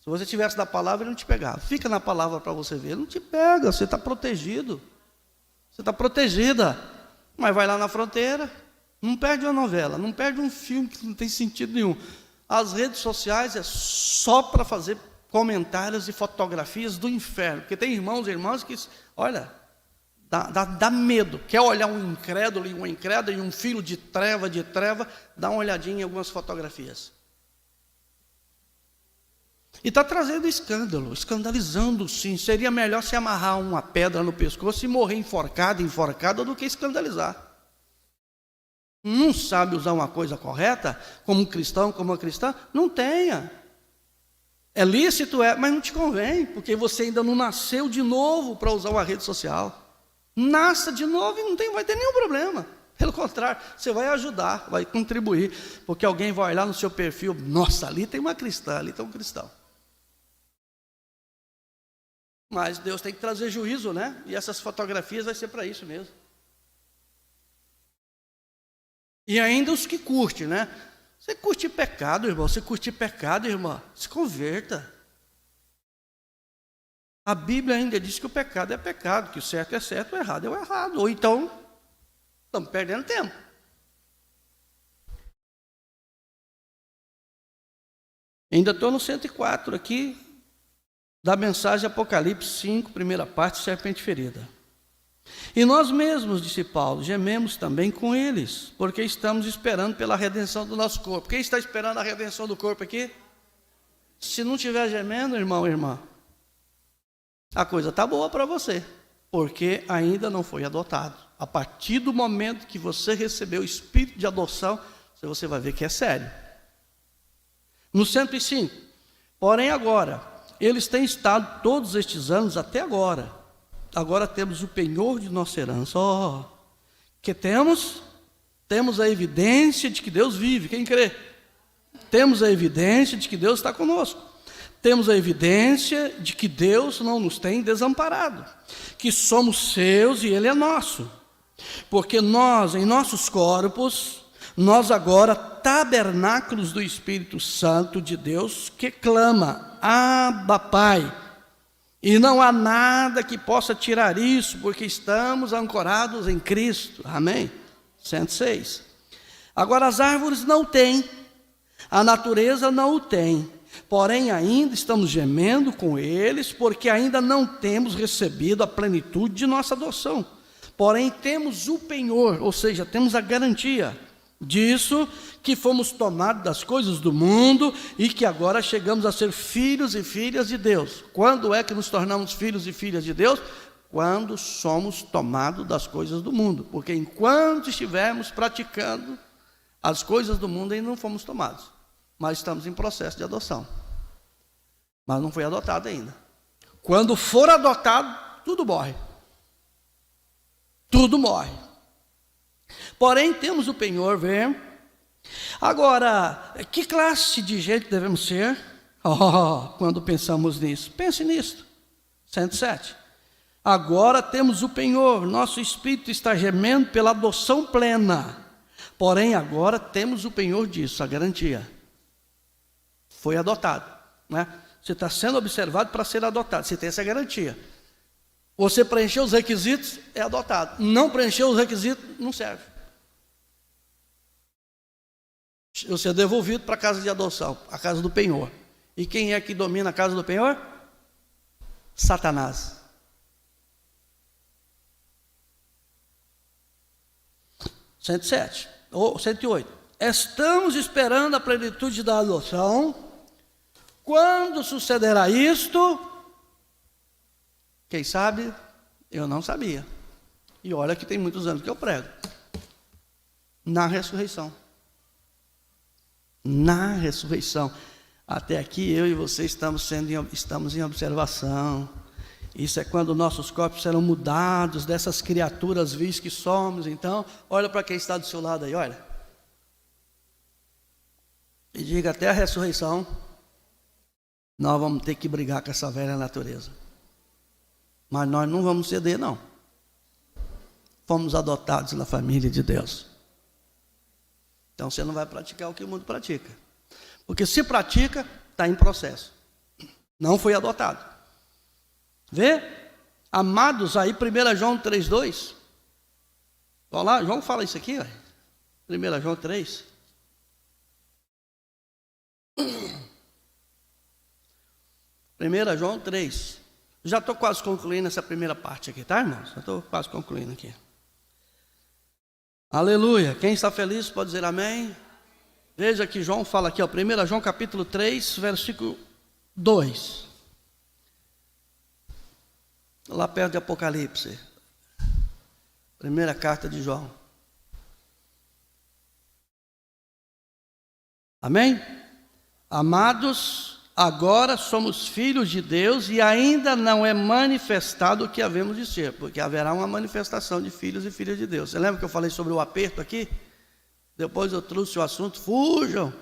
Se você tivesse na palavra, ele não te pegava. Fica na palavra para você ver. Ele não te pega. Você está protegido. Você está protegida. Mas vai lá na fronteira. Não perde uma novela, não perde um filme que não tem sentido nenhum. As redes sociais é só para fazer comentários e fotografias do inferno. Porque tem irmãos e irmãs que, olha, dá medo. Quer olhar um incrédulo e uma incrédula e um filho de treva, dá uma olhadinha em algumas fotografias. E está trazendo escândalo, escandalizando sim. Seria melhor se amarrar uma pedra no pescoço e morrer enforcada do que escandalizar. Não sabe usar uma coisa correta, como um cristão, como uma cristã, não tenha. É lícito, mas não te convém, porque você ainda não nasceu de novo para usar uma rede social. Nasça de novo e não vai ter nenhum problema. Pelo contrário, você vai ajudar, vai contribuir, porque alguém vai olhar no seu perfil, nossa, ali tem uma cristã, ali tem um cristão. Mas Deus tem que trazer juízo, né? E essas fotografias vai ser para isso mesmo. E ainda os que curtem, né? Você curte pecado, irmão. Você curte pecado, irmã. Se converta. A Bíblia ainda diz que o pecado é pecado, que o certo é certo, o errado é o errado. Ou então, estamos perdendo tempo. Ainda estou no 104 aqui, da mensagem Apocalipse 5, primeira parte, serpente ferida. E nós mesmos, disse Paulo, gememos também com eles, porque estamos esperando pela redenção do nosso corpo. Quem está esperando a redenção do corpo aqui? Se não estiver gemendo, irmão, irmã, a coisa está boa para você, porque ainda não foi adotado. A partir do momento que você recebeu o espírito de adoção, você vai ver que é sério. No 105, porém agora, eles têm estado todos estes anos até agora. Agora temos o penhor de nossa herança. Que temos a evidência de que Deus vive. Quem crê? Temos a evidência de que Deus está conosco. Temos a evidência de que Deus não nos tem desamparado. Que somos seus e Ele é nosso. Porque nós, em nossos corpos, nós agora, tabernáculos do Espírito Santo de Deus, que clama, Abba, Pai. E não há nada que possa tirar isso, porque estamos ancorados em Cristo. Amém? 106. Agora as árvores não têm, a natureza não o tem, porém ainda estamos gemendo com eles, porque ainda não temos recebido a plenitude de nossa adoção. Porém temos o penhor, ou seja, temos a garantia disso, que fomos tomados das coisas do mundo e que agora chegamos a ser filhos e filhas de Deus. Quando é que nos tornamos filhos e filhas de Deus? Quando somos tomados das coisas do mundo. Porque enquanto estivermos praticando as coisas do mundo, ainda não fomos tomados. Mas estamos em processo de adoção. Mas não foi adotado ainda. Quando for adotado, tudo morre. Tudo morre. Porém, temos o penhor, vê? Agora, que classe de gente devemos ser? Quando pensamos nisso. Pense nisso. 107. Agora temos o penhor. Nosso espírito está gemendo pela adoção plena. Porém, agora temos o penhor disso, a garantia. Foi adotado, né? Você está sendo observado para ser adotado. Você tem essa garantia. Você preencheu os requisitos, é adotado. Não preencheu os requisitos, não serve. Você é devolvido para a casa de adoção, a casa do penhor. E quem é que domina a casa do penhor? Satanás. – 107 ou 108. Estamos esperando a plenitude da adoção. Quando sucederá isto? Quem sabe? Eu não sabia. E olha que tem muitos anos que eu prego. Na ressurreição. Na ressurreição. Até aqui eu e você estamos em observação. Isso é quando nossos corpos serão mudados dessas criaturas vis que somos. Então, olha para quem está do seu lado aí, olha. E diga, até a ressurreição, nós vamos ter que brigar com essa velha natureza. Mas nós não vamos ceder, não. Fomos adotados na família de Deus. Então você não vai praticar o que o mundo pratica. Porque se pratica, está em processo. Não foi adotado. Vê? Amados, aí 1 João 3,2. Olha lá, João fala isso aqui, ó. 1 João 3. Primeira João 3. Já estou quase concluindo essa primeira parte aqui, tá, irmãos? Já estou quase concluindo aqui. Aleluia. Quem está feliz pode dizer amém. Veja que João fala aqui, ó, 1 João capítulo 3, versículo 2. Lá perto de Apocalipse. Primeira carta de João. Amém? Amados, agora somos filhos de Deus e ainda não é manifestado o que havemos de ser, porque haverá uma manifestação de filhos e filhas de Deus. Você lembra que eu falei sobre o aperto aqui? Depois eu trouxe o assunto, fujam,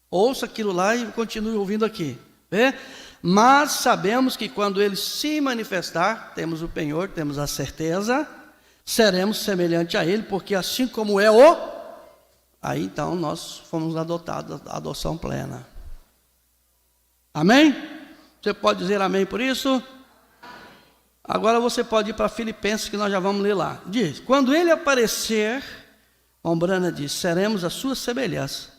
ouça aquilo lá e continue ouvindo aqui. Vê? Mas sabemos que quando ele se manifestar, temos o penhor, temos a certeza, seremos semelhante a ele, porque assim como é aí então nós fomos adotados, a adoção plena. Amém? Você pode dizer amém por isso? Agora você pode ir para Filipenses, que nós já vamos ler lá. Diz, quando ele aparecer, Ombrana diz, seremos a sua semelhança.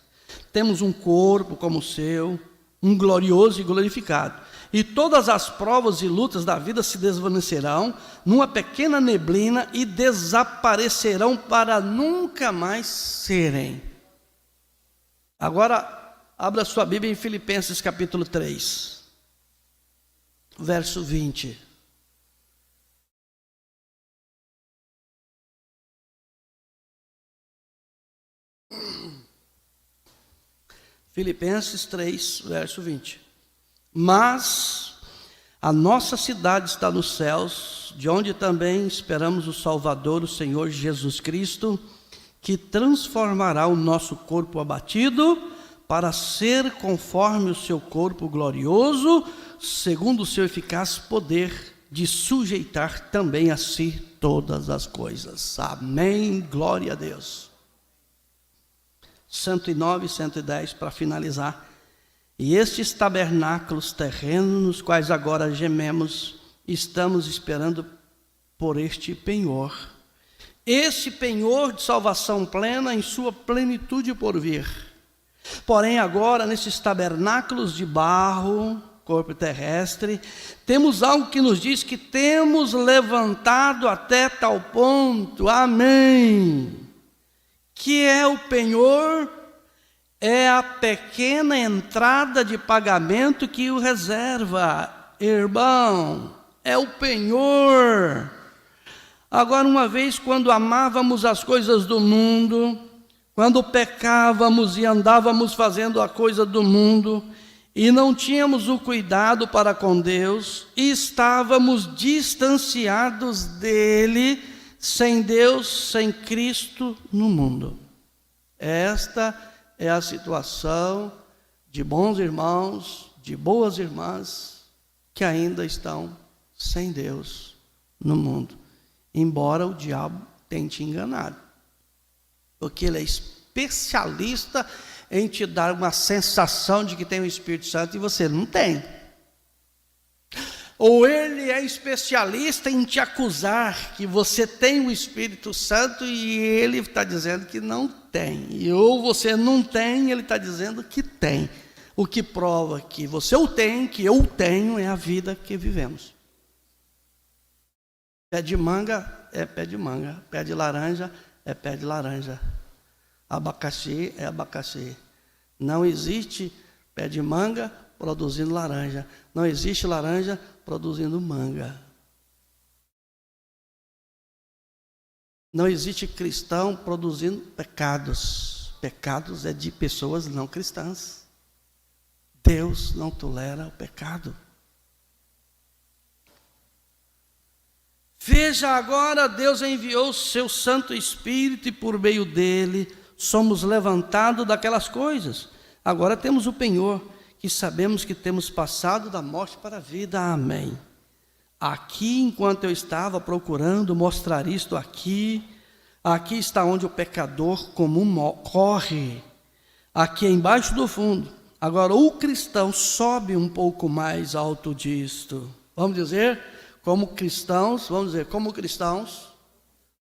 Temos um corpo como o seu, um glorioso e glorificado. E todas as provas e lutas da vida se desvanecerão numa pequena neblina e desaparecerão para nunca mais serem. Agora, abra sua Bíblia em Filipenses capítulo 3, verso 20. Filipenses 3, verso 20. Mas a nossa cidade está nos céus, de onde também esperamos o Salvador, o Senhor Jesus Cristo, que transformará o nosso corpo abatido para ser conforme o seu corpo glorioso, segundo o seu eficaz poder de sujeitar também a si todas as coisas. Amém, glória a Deus. 109 e 110 para finalizar. E estes tabernáculos terrenos, nos quais agora gememos, estamos esperando por este penhor. Esse penhor de salvação plena em sua plenitude por vir. Porém agora, nesses tabernáculos de barro, corpo terrestre, temos algo que nos diz que temos levantado até tal ponto. Amém. Que é o penhor, é a pequena entrada de pagamento que o reserva, irmão, é o penhor. Agora, uma vez, quando amávamos as coisas do mundo, quando pecávamos e andávamos fazendo a coisa do mundo, e não tínhamos o cuidado para com Deus, e estávamos distanciados dele, sem Deus, sem Cristo no mundo. Esta é a situação de bons irmãos, de boas irmãs, que ainda estão sem Deus no mundo. Embora o diabo tente enganar. Porque ele é especialista em te dar uma sensação de que tem o Espírito Santo e você não tem. Ou ele é especialista em te acusar que você tem o Espírito Santo e ele está dizendo que não tem. E ou você não tem, ele está dizendo que tem. O que prova que você o tem, que eu tenho, é a vida que vivemos. Pé de manga é pé de manga. Pé de laranja é pé de laranja. Abacaxi é abacaxi. Não existe pé de manga produzindo laranja. Não existe laranja produzindo manga. Não existe cristão produzindo pecados. Pecados é de pessoas não cristãs. Deus não tolera o pecado. Veja agora, Deus enviou o seu Santo Espírito e por meio dele somos levantados daquelas coisas. Agora temos o penhor, que sabemos que temos passado da morte para a vida. Amém. Aqui, enquanto eu estava procurando mostrar isto aqui está onde o pecador comum corre. Aqui embaixo do fundo. Agora o cristão sobe um pouco mais alto disto. Vamos dizer, como cristãos,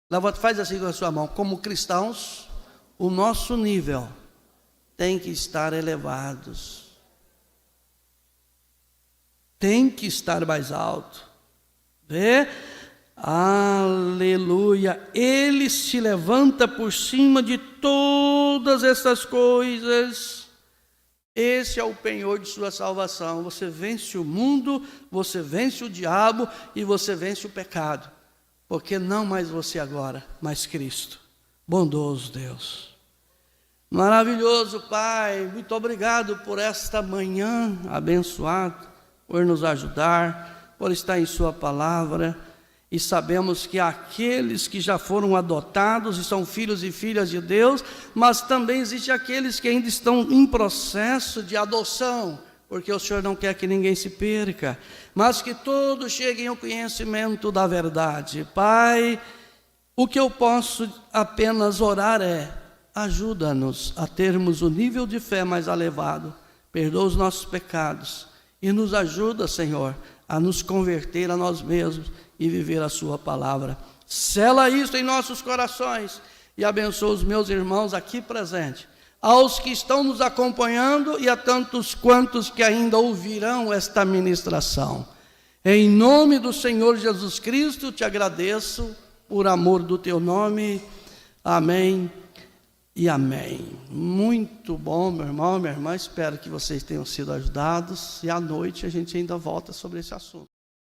levanta, faz assim com a sua mão, como cristãos, o nosso nível tem que estar elevados. Tem que estar mais alto. Vê? Aleluia. Ele se levanta por cima de todas essas coisas. Esse é o penhor de sua salvação. Você vence o mundo, você vence o diabo e você vence o pecado. Porque não mais você agora, mas Cristo. Bondoso Deus. Maravilhoso Pai, muito obrigado por esta manhã abençoada, por nos ajudar, por estar em sua palavra. E sabemos que aqueles que já foram adotados e são filhos e filhas de Deus, mas também existem aqueles que ainda estão em processo de adoção, porque o Senhor não quer que ninguém se perca, mas que todos cheguem ao conhecimento da verdade. Pai, o que eu posso apenas orar é: ajuda-nos a termos o nível de fé mais elevado, perdoa os nossos pecados e nos ajuda, Senhor, a nos converter a nós mesmos e viver a sua palavra. Sela isso em nossos corações e abençoa os meus irmãos aqui presentes, aos que estão nos acompanhando e a tantos quantos que ainda ouvirão esta ministração. Em nome do Senhor Jesus Cristo te agradeço por amor do teu nome. Amém e amém. Muito bom, meu irmão, minha irmã, espero que vocês tenham sido ajudados e à noite a gente ainda volta sobre esse assunto.